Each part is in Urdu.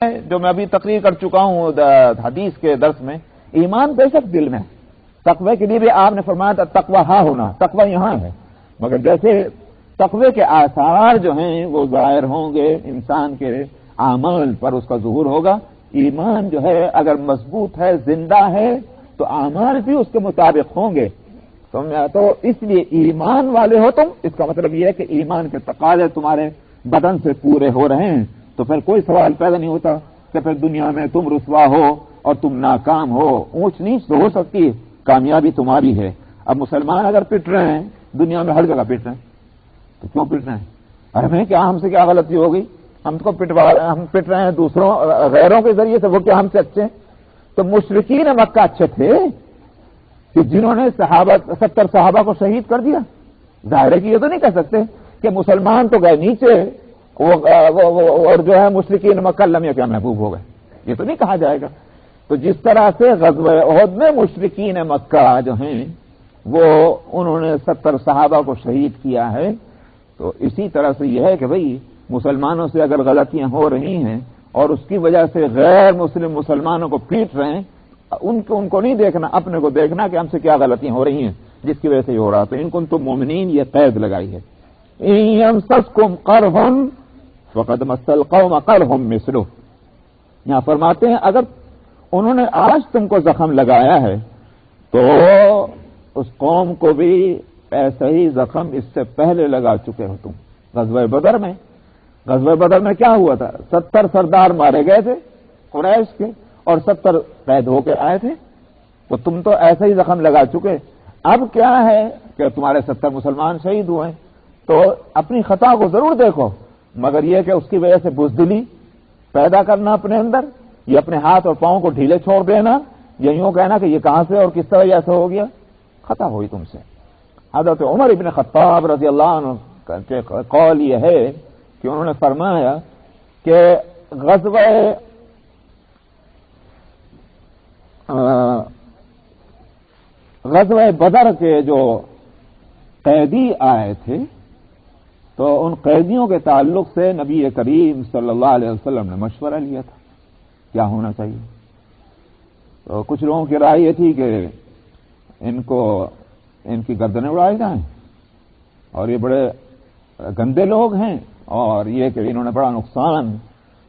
جو میں ابھی تقریر کر چکا ہوں حدیث کے درس میں، ایمان بے شک دل میں، تقوی کے لیے بھی آپ نے فرمایا تھا تقوی ہاں ہونا، تقوی یہاں ہے، مگر جیسے تقوی کے آثار جو ہیں وہ ظاہر ہوں گے انسان کے اعمال پر، اس کا ظہور ہوگا۔ ایمان جو ہے اگر مضبوط ہے، زندہ ہے، تو اعمال بھی اس کے مطابق ہوں گے۔ تو اس لیے ایمان والے ہو تم، اس کا مطلب یہ ہے کہ ایمان کے تقاضے تمہارے بدن سے پورے ہو رہے ہیں، تو پھر کوئی سوال پیدا نہیں ہوتا کہ پھر دنیا میں تم رسوا ہو اور تم ناکام ہو۔ اونچ نیچ تو ہو سکتی ہے، کامیابی تمہاری ہے۔ اب مسلمان اگر پٹ رہے ہیں دنیا میں، ہر جگہ پٹ رہے ہیں، تو کیوں پٹ رہے ہیں؟ ہمیں کیا، ہم سے کیا غلطی ہو گئی؟ ہم پٹ رہے ہیں دوسروں غیروں کے ذریعے سے، وہ کیا ہم سے اچھے ہیں؟ تو مشرکین مکہ اچھے تھے کہ جنہوں نے 70 صحابہ کو شہید کر دیا؟ ظاہر ہے کہ یہ تو نہیں کہہ سکتے کہ مسلمان تو گئے نیچے اور جو ہے مشرکین مکہ لمحے کیا محبوب ہو گئے، یہ تو نہیں کہا جائے گا۔ تو جس طرح سے غزوہ احد میں مشرکین مکہ جو ہیں وہ انہوں نے 70 صحابہ کو شہید کیا ہے، تو اسی طرح سے یہ ہے کہ بھئی مسلمانوں سے اگر غلطیاں ہو رہی ہیں اور اس کی وجہ سے غیر مسلم مسلمانوں کو پیٹ رہے ہیں، ان کو نہیں دیکھنا، اپنے کو دیکھنا کہ ہم سے کیا غلطیاں ہو رہی ہیں جس کی وجہ سے یہ ہو رہا۔ تو ان کو تو مومنین یہ قید لگائی ہے، ان یمسسکم قرح فقد مس القوم قرح مثلہ۔ یہاں فرماتے ہیں اگر انہوں نے آج تم کو زخم لگایا ہے تو اس قوم کو بھی ایسا ہی زخم اس سے پہلے لگا چکے ہو تم۔ غزوہ بدر میں کیا ہوا تھا؟ 70 سردار مارے گئے تھے قریش کے اور 70 قید ہو کے آئے تھے، تو تم تو ایسا ہی زخم لگا چکے۔ اب کیا ہے کہ تمہارے 70 مسلمان شہید ہوئے، تو اپنی خطا کو ضرور دیکھو، مگر یہ کہ اس کی وجہ سے بزدلی پیدا کرنا اپنے اندر، یہ اپنے ہاتھ اور پاؤں کو ڈھیلے چھوڑ دینا، یا یوں کہنا کہ یہ کہاں سے اور کس طرح ایسا ہو گیا، خطا ہوئی تم سے۔ حضرت عمر ابن خطاب رضی اللہ عنہ کا قول یہ ہے کہ انہوں نے فرمایا کہ غزوہ بدر کے جو قیدی آئے تھے تو ان قیدیوں کے تعلق سے نبی کریم صلی اللہ علیہ وسلم نے مشورہ لیا تھا کیا ہونا چاہیے۔ تو کچھ لوگوں کی رائے یہ تھی کہ ان کی گردنیں اڑائی جائیں، اور یہ بڑے گندے لوگ ہیں، اور یہ کہ انہوں نے بڑا نقصان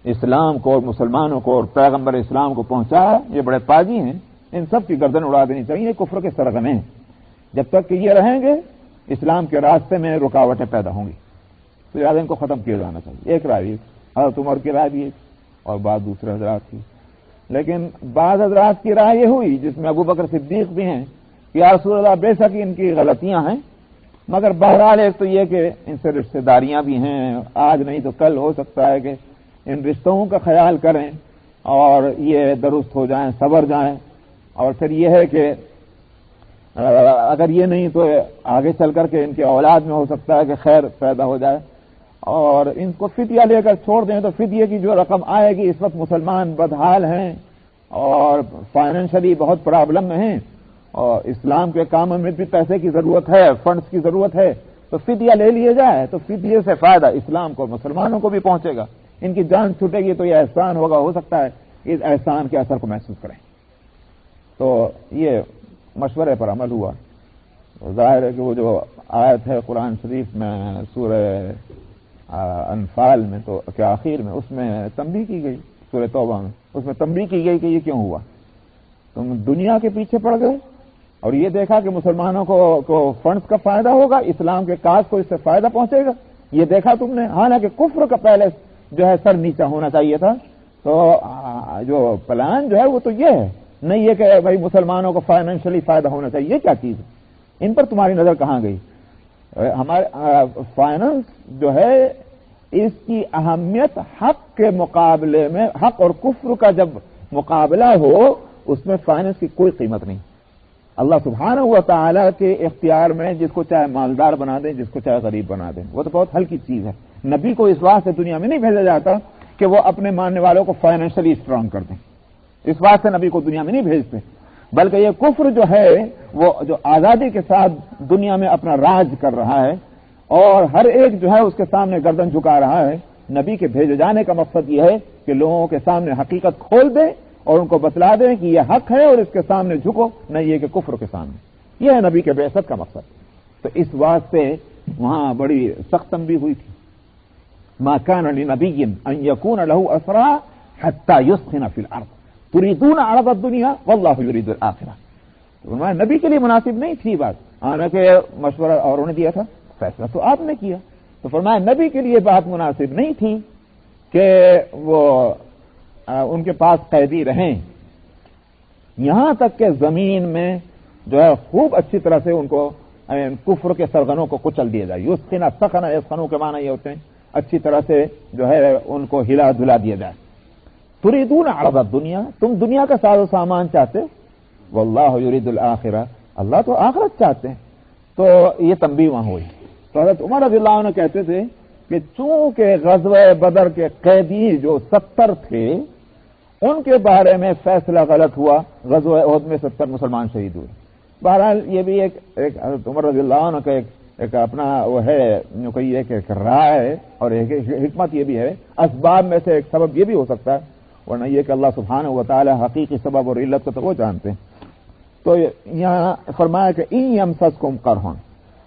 اسلام کو اور مسلمانوں کو اور پیغمبر اسلام کو پہنچایا، یہ بڑے پاجی ہیں، ان سب کی گردن اڑا دینی چاہیے، کفر کے سرغنے ہیں، جب تک کہ یہ رہیں گے اسلام کے راستے میں رکاوٹیں پیدا ہوں گی، تو یاد ان کو ختم کیا جانا چاہیے۔ ایک رائے حضرت عمر کی رائے بھی ایک، اور بعض دوسرے حضرات کی، لیکن بعض حضرات کی رائے یہ ہوئی جس میں ابو بکر صدیق بھی ہیں کہ یا رسول اللہ بے شک ان کی غلطیاں ہیں، مگر بہرحال ایک تو یہ کہ ان سے رشتہ داریاں بھی ہیں، آج نہیں تو کل ہو سکتا ہے کہ ان رشتوں کا خیال کریں اور یہ درست ہو جائیں، سنور جائیں، اور پھر یہ ہے کہ اگر یہ نہیں تو آگے چل کر کے ان کے اولاد میں ہو سکتا ہے کہ خیر پیدا ہو جائے، اور ان کو فدیہ لے کر چھوڑ دیں تو فدیے کی جو رقم آئے گی، اس وقت مسلمان بدحال ہیں اور فائنینشلی بہت پرابلم میں ہیں، اور اسلام کے کاموں میں بھی پیسے کی ضرورت ہے، فنڈز کی ضرورت ہے، تو فدیہ لے لیے جائے تو فدیے سے فائدہ اسلام کو مسلمانوں کو بھی پہنچے گا، ان کی جان چھوٹے گی تو یہ احسان ہوگا، ہو سکتا ہے اس احسان کے اثر کو محسوس کریں۔ تو یہ مشورے پر عمل ہوا۔ ظاہر ہے کہ وہ جو آیت ہے قرآن شریف میں سورہ انفال میں تو کے آخر میں، اس میں تنبیہ کی گئی، سورہ توبہ میں اس میں تنبیہ کی گئی کہ یہ کیوں ہوا، تم دنیا کے پیچھے پڑ گئے اور یہ دیکھا کہ مسلمانوں کو فنڈز کا فائدہ ہوگا، اسلام کے کاج کو اس سے فائدہ پہنچے گا، یہ دیکھا تم نے، حالانکہ کفر کا پہلے جو ہے سر نیچا ہونا چاہیے تھا۔ تو جو پلان جو ہے وہ تو یہ ہے، نہیں یہ کہ بھائی مسلمانوں کو فائنینشلی فائدہ ہونا چاہیے، یہ کیا چیز ہے، ان پر تمہاری نظر کہاں گئی؟ ہمارے فائنانس جو ہے اس کی اہمیت حق کے مقابلے میں، حق اور کفر کا جب مقابلہ ہو اس میں فائنانس کی کوئی قیمت نہیں۔ اللہ سبحانہ و تعالیٰ کے اختیار میں جس کو چاہے مالدار بنا دیں، جس کو چاہے غریب بنا دیں، وہ تو بہت ہلکی چیز ہے۔ نبی کو اس واسطے دنیا میں نہیں بھیجا جاتا کہ وہ اپنے ماننے والوں کو فائنینشلی اسٹرانگ کر دیں، اس واسطے نبی کو دنیا میں نہیں بھیجتے، بلکہ یہ کفر جو ہے وہ جو آزادی کے ساتھ دنیا میں اپنا راج کر رہا ہے اور ہر ایک جو ہے اس کے سامنے گردن جھکا رہا ہے، نبی کے بھیجے جانے کا مقصد یہ ہے کہ لوگوں کے سامنے حقیقت کھول دیں اور ان کو بتلا دیں کہ یہ حق ہے اور اس کے سامنے جھکو، نہ یہ کہ کفر کے سامنے۔ یہ ہے نبی کے بعثت کا مقصد۔ تو اس واسطے وہاں بڑی سخت تنبیہ ہوئی تھی، ما كان لنبي ان يكون له اسرى حتى يسخن في الارض تريدون عرض الدنيا والله يريد الاخره۔ تو نبی کے لیے مناسب نہیں تھی بات، آنے کے مشورہ اوروں نے دیا تھا، فیصلہ تو آپ نے کیا، تو فرمایا نبی کے لیے بات مناسب نہیں تھی کہ وہ ان کے پاس قیدی رہیں، یہاں تک کہ زمین میں جو ہے خوب اچھی طرح سے ان کو کفر کے سرغنوں کو کچل دیا جائے۔ یسخن سخن یسخنوں کے معنی یہ ہوتے ہیں اچھی طرح سے جو ہے ان کو ہلا دھلا دیا جائے۔ تريدون عرض الدنیا، تم دنیا کا ساز و سامان چاہتے، واللہ یرید الآخرہ، اللہ تو آخرت چاہتے ہیں۔ تو یہ تنبیہ وہاں ہوئی۔ تو حضرت عمر رضی اللہ عنہ کہتے تھے کہ چونکہ غزوہ بدر کے قیدی جو 70 تھے ان کے بارے میں فیصلہ غلط ہوا، غزوہ احد میں 70 مسلمان شہید ہوئے۔ بہرحال یہ بھی ایک حضرت عمر رضی اللہ عنہ کا ایک اپنا وہ ہے جو کہ ایک رائے ہے اور ایک حکمت یہ بھی ہے، اسباب میں سے ایک سبب یہ بھی ہو سکتا ہے، ورنہ یہ کہ اللہ سبحانہ و تعالی حقیقی سبب اور علت کو تو وہ جانتے ہیں۔ تو یہاں فرمایا کہ ان یمسسکم قرح،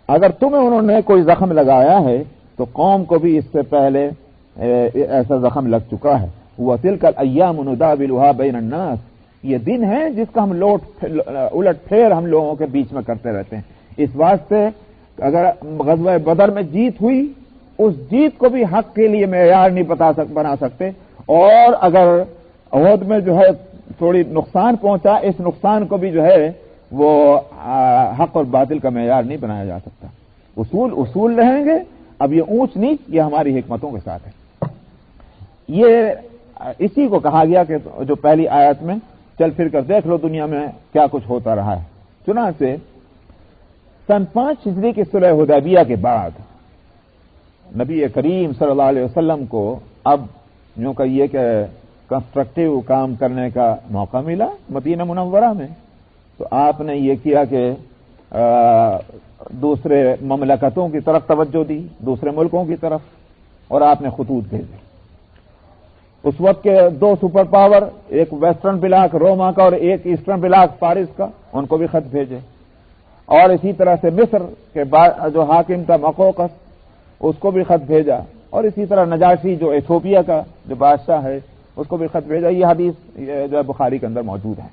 اگر تمہیں انہوں نے کوئی زخم لگایا ہے تو قوم کو بھی اس سے پہلے ایسا زخم لگ چکا ہے۔ وَتِلْكَ الْأَيَّامُ نُدَاوِلُهَا بَيْنَ النَّاسِ، یہ دن ہے جس کا ہم الٹ پھیر ہم لوگوں کے بیچ میں کرتے رہتے ہیں۔ اس واسطے اگر غزوہ بدر میں جیت ہوئی، اس جیت کو بھی حق کے لیے معیار نہیں بنا سکتے، اور اگر احد میں جو ہے تھوڑی نقصان پہنچا، اس نقصان کو بھی جو ہے وہ حق اور باطل کا معیار نہیں بنایا جا سکتا۔ اصول رہیں گے، اب یہ اونچ نیچ یہ ہماری حکمتوں کے ساتھ ہے۔ یہ اسی کو کہا گیا کہ جو پہلی آیت میں چل پھر کر دیکھ لو دنیا میں کیا کچھ ہوتا رہا ہے۔ چنانچہ سن 5 ہجری کی صلح حدیبیہ کے بعد نبی کریم صلی اللہ علیہ وسلم کو اب یوں کہیے کہ کنسٹرکٹیو کام کرنے کا موقع ملا مدینہ منورہ میں۔ تو آپ نے یہ کیا کہ دوسرے مملکتوں کی طرف توجہ دی، دوسرے ملکوں کی طرف، اور آپ نے خطوط بھیجے۔ اس وقت کے 2 سپر پاور، ایک ویسٹرن بلاک روما کا اور ایک ایسٹرن بلاک فارس کا، ان کو بھی خط بھیجے، اور اسی طرح سے مصر کے جو حاکم تھا مقوقس، اس کو بھی خط بھیجا، اور اسی طرح نجاشی جو ایتھوپیا کا جو بادشاہ ہے اس کو بھی خط بھیجا۔ یہ حدیث جو ہے بخاری کے اندر موجود ہے۔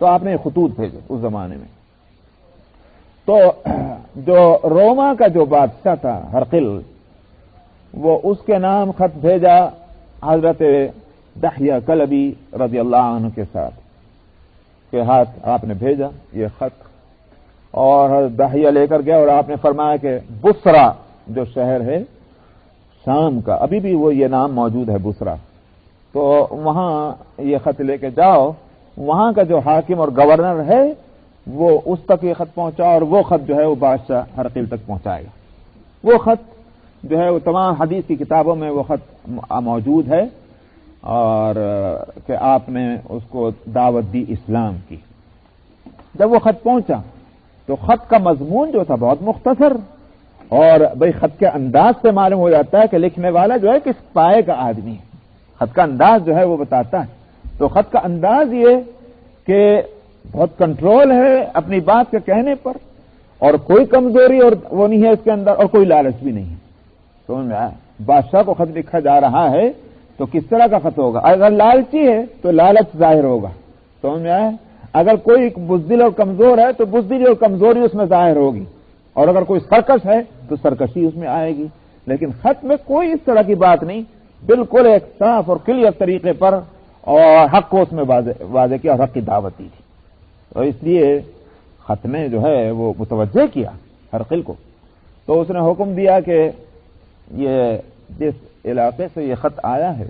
تو آپ نے خطوط بھیجے اس زمانے میں۔ تو جو روما کا جو بادشاہ تھا ہرقل، وہ اس کے نام خط بھیجا حضرت دحیہ کلبی رضی اللہ عنہ کے ساتھ کے ہاتھ آپ نے بھیجا یہ خط، اور حضرت دحیہ لے کر گیا، اور آپ نے فرمایا کہ بصرہ جو شہر ہے شام کا، ابھی بھی وہ یہ نام موجود ہے بصرہ، تو وہاں یہ خط لے کے جاؤ، وہاں کا جو حاکم اور گورنر ہے وہ اس تک یہ خط پہنچا، اور وہ خط جو ہے وہ بادشاہ ہرقل تک پہنچائے گا۔ وہ خط جو ہے وہ تمام حدیث کی کتابوں میں وہ خط موجود ہے، اور کہ آپ نے اس کو دعوت دی اسلام کی۔ جب وہ خط پہنچا تو خط کا مضمون جو تھا بہت مختصر، اور بھئی خط کے انداز سے معلوم ہو جاتا ہے کہ لکھنے والا جو ہے کس پائے کا آدمی ہے، خط کا انداز جو ہے وہ بتاتا ہے۔ تو خط کا انداز یہ کہ بہت کنٹرول ہے اپنی بات کے کہنے پر، اور کوئی کمزوری اور وہ نہیں ہے اس کے اندر، اور کوئی لالچ بھی نہیں ہے۔ سمجھ میں آیا؟ بادشاہ کو خط لکھا جا رہا ہے تو کس طرح کا خط ہوگا؟ اگر لالچی ہے تو لالچ ظاہر ہوگا، سمجھ میں آیا؟ اگر کوئی بزدل اور کمزور ہے تو بزدلی اور کمزوری اس میں ظاہر ہوگی، اور اگر کوئی سرکش ہے تو سرکشی اس میں آئے گی۔ لیکن خط میں کوئی اس طرح کی بات نہیں، بالکل ایک صاف اور کلیئر طریقے پر، اور حق کو اس میں واضح کیا اور حق کی دعوت دی تھی۔ اور اس لیے خط نے جو ہے وہ متوجہ کیا ہرقل کو، تو اس نے حکم دیا کہ یہ جس علاقے سے یہ خط آیا ہے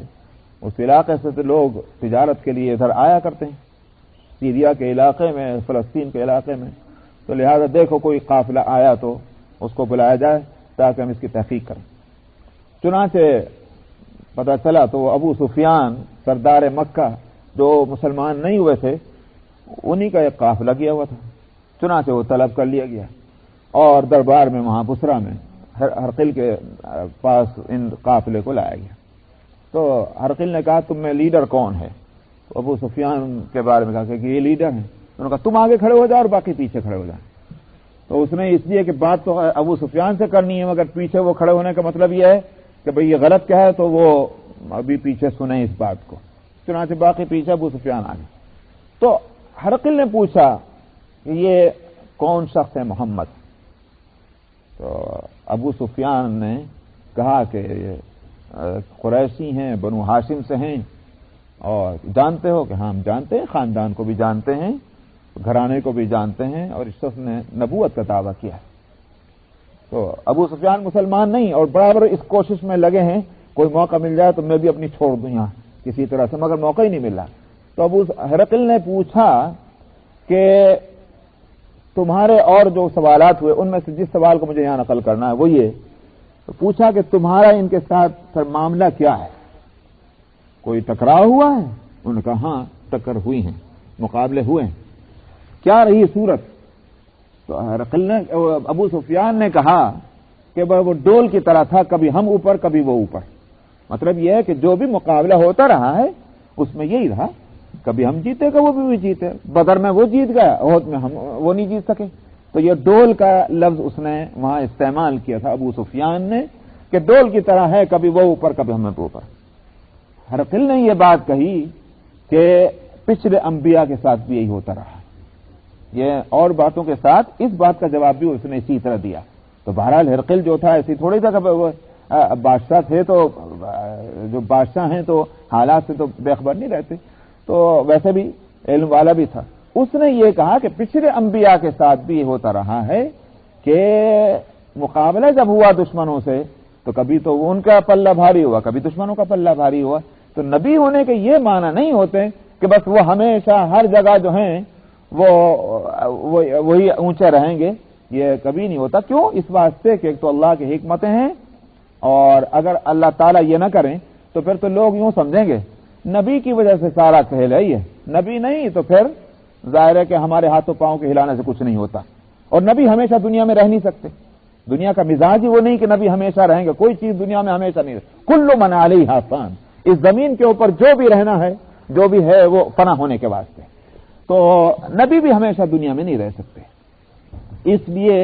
اس علاقے سے تو لوگ تجارت کے لیے ادھر آیا کرتے ہیں، سیریا کے علاقے میں، فلسطین کے علاقے میں، تو لہذا دیکھو کوئی قافلہ آیا تو اس کو بلایا جائے تاکہ ہم اس کی تحقیق کریں۔ چنانچہ پتہ چلا تو وہ ابو سفیان سردار مکہ جو مسلمان نہیں ہوئے تھے انہی کا ایک قافلہ کیا ہوا تھا، چنانچہ وہ طلب کر لیا گیا، اور دربار میں وہاں بصرہ میں ہرقل کے پاس ان قافلے کو لایا گیا۔ تو ہرقل نے کہا تم میں لیڈر کون ہے؟ تو ابو سفیان کے بارے میں کہا کہ یہ لیڈر ہیں. انہوں نے کہا تم آگے کھڑے ہو جاؤ اور باقی پیچھے کھڑے ہو جائیں. تو اس نے اس لیے کہ بات تو ابو سفیان سے کرنی ہے مگر پیچھے وہ کھڑے ہونے کا مطلب یہ ہے کہ بھئی یہ غلط کیا ہے تو وہ ابھی پیچھے سنیں اس بات کو. چنانچہ باقی پیچھے ابو سفیان آ گئے. تو ہرقل نے پوچھا کہ یہ کون شخص ہے محمد؟ تو ابو سفیان نے کہا کہ قریشی ہیں، بنو ہاشم سے ہیں، اور جانتے ہو کہ ہاں ہم جانتے ہیں، خاندان کو بھی جانتے ہیں، گھرانے کو بھی جانتے ہیں، اور اس شخص نے نبوت کا دعویٰ کیا ہے. تو ابو سفیان مسلمان نہیں اور برابر اس کوشش میں لگے ہیں کوئی موقع مل جائے تو میں بھی اپنی چھوڑ دوں یہاں کسی طرح سے، مگر موقع ہی نہیں مل رہا. تو ابو ہرقل نے پوچھا کہ تمہارے اور جو سوالات ہوئے ان میں سے جس سوال کو مجھے یہاں نقل کرنا ہے وہ یہ، تو پوچھا کہ تمہارا ان کے ساتھ معاملہ کیا ہے، کوئی ٹکراؤ ہوا ہے؟ انہوں نے کہا ہاں ٹکر ہوئی ہیں، مقابلے ہوئے ہیں. کیا رہی صورت؟ تو ہرقل نے ابو سفیان نے کہا کہ وہ ڈول کی طرح تھا، کبھی ہم اوپر کبھی وہ اوپر. مطلب یہ ہے کہ جو بھی مقابلہ ہوتا رہا ہے اس میں یہی رہا، کبھی ہم جیتے کہ وہ بھی جیتے. بدر میں وہ جیت گیا، احد میں ہم وہ نہیں جیت سکے. تو یہ ڈول کا لفظ اس نے وہاں استعمال کیا تھا ابو سفیان نے کہ ڈول کی طرح ہے، کبھی وہ اوپر کبھی ہم اوپر. ہرقل نے یہ بات کہی کہ پچھلے انبیاء کے ساتھ بھی یہی ہوتا رہا. یہ اور باتوں کے ساتھ اس بات کا جواب بھی اس نے اسی طرح دیا. تو بہرحال ہرقل جو تھا ایسی تھوڑی تھا کہ بادشاہ تھے تو جو بادشاہ ہیں تو حالات سے تو بے خبر نہیں رہتے، تو ویسے بھی علم والا بھی تھا. اس نے یہ کہا کہ پچھلے انبیاء کے ساتھ بھی یہ ہوتا رہا ہے کہ مقابلہ جب ہوا دشمنوں سے تو کبھی تو ان کا پلہ بھاری ہوا، کبھی دشمنوں کا پلہ بھاری ہوا. تو نبی ہونے کے یہ معنی نہیں ہوتے کہ بس وہ ہمیشہ ہر جگہ جو ہیں وہی اونچے رہیں گے، یہ کبھی نہیں ہوتا. کیوں؟ اس واسطے کہ ایک تو اللہ کی حکمتیں ہیں، اور اگر اللہ تعالیٰ یہ نہ کریں تو پھر تو لوگ یوں سمجھیں گے نبی کی وجہ سے سارا کھیل ہے. یہ نبی نہیں تو پھر ظاہر ہے کہ ہمارے ہاتھوں پاؤں کے ہلانے سے کچھ نہیں ہوتا. اور نبی ہمیشہ دنیا میں رہ نہیں سکتے، دنیا کا مزاج ہی وہ نہیں کہ نبی ہمیشہ رہیں گے. کوئی چیز دنیا میں ہمیشہ نہیں رہے. کل من علیہا فان، اس زمین کے اوپر جو بھی رہنا ہے، جو بھی ہے وہ فنا ہونے کے واسطے. تو نبی بھی ہمیشہ دنیا میں نہیں رہ سکتے. اس لیے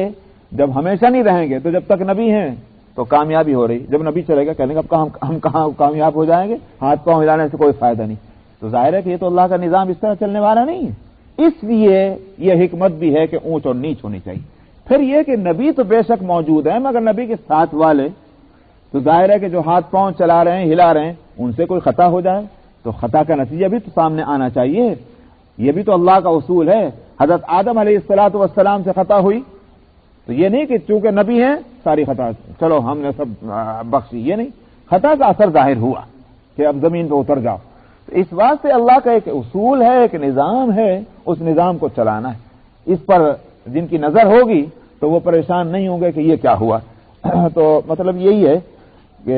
جب ہمیشہ نہیں رہیں گے تو جب تک نبی ہیں تو کامیابی ہو رہی، جب نبی چلے گا کہنے گا ہم کہاں کامیاب ہو جائیں گے، ہاتھ پاؤں ہلانے سے کوئی فائدہ نہیں. تو ظاہر ہے کہ یہ تو اللہ کا نظام اس طرح چلنے والا نہیں ہے. اس لیے یہ حکمت بھی ہے کہ اونچ اور نیچ ہونی چاہیے. پھر یہ کہ نبی تو بے شک موجود ہیں مگر نبی کے ساتھ والے تو ظاہر ہے کہ جو ہاتھ پاؤں چلا رہے ہیں، ہلا رہے ہیں، ان سے کوئی خطا ہو جائے تو خطا کا نتیجہ بھی تو سامنے آنا چاہیے. یہ بھی تو اللہ کا اصول ہے. حضرت آدم علیہ الصلوۃ والسلام سے خطا ہوئی تو یہ نہیں کہ چونکہ نبی ہیں ساری خطا چلو ہم نے سب بخشی، یہ نہیں. خطا کا اثر ظاہر ہوا کہ اب زمین پہ اتر جاؤ. تو اس واسطے اللہ کا ایک اصول ہے، ایک نظام ہے، اس نظام کو چلانا ہے. اس پر جن کی نظر ہوگی تو وہ پریشان نہیں ہوں گے کہ یہ کیا ہوا. تو مطلب یہی ہے کہ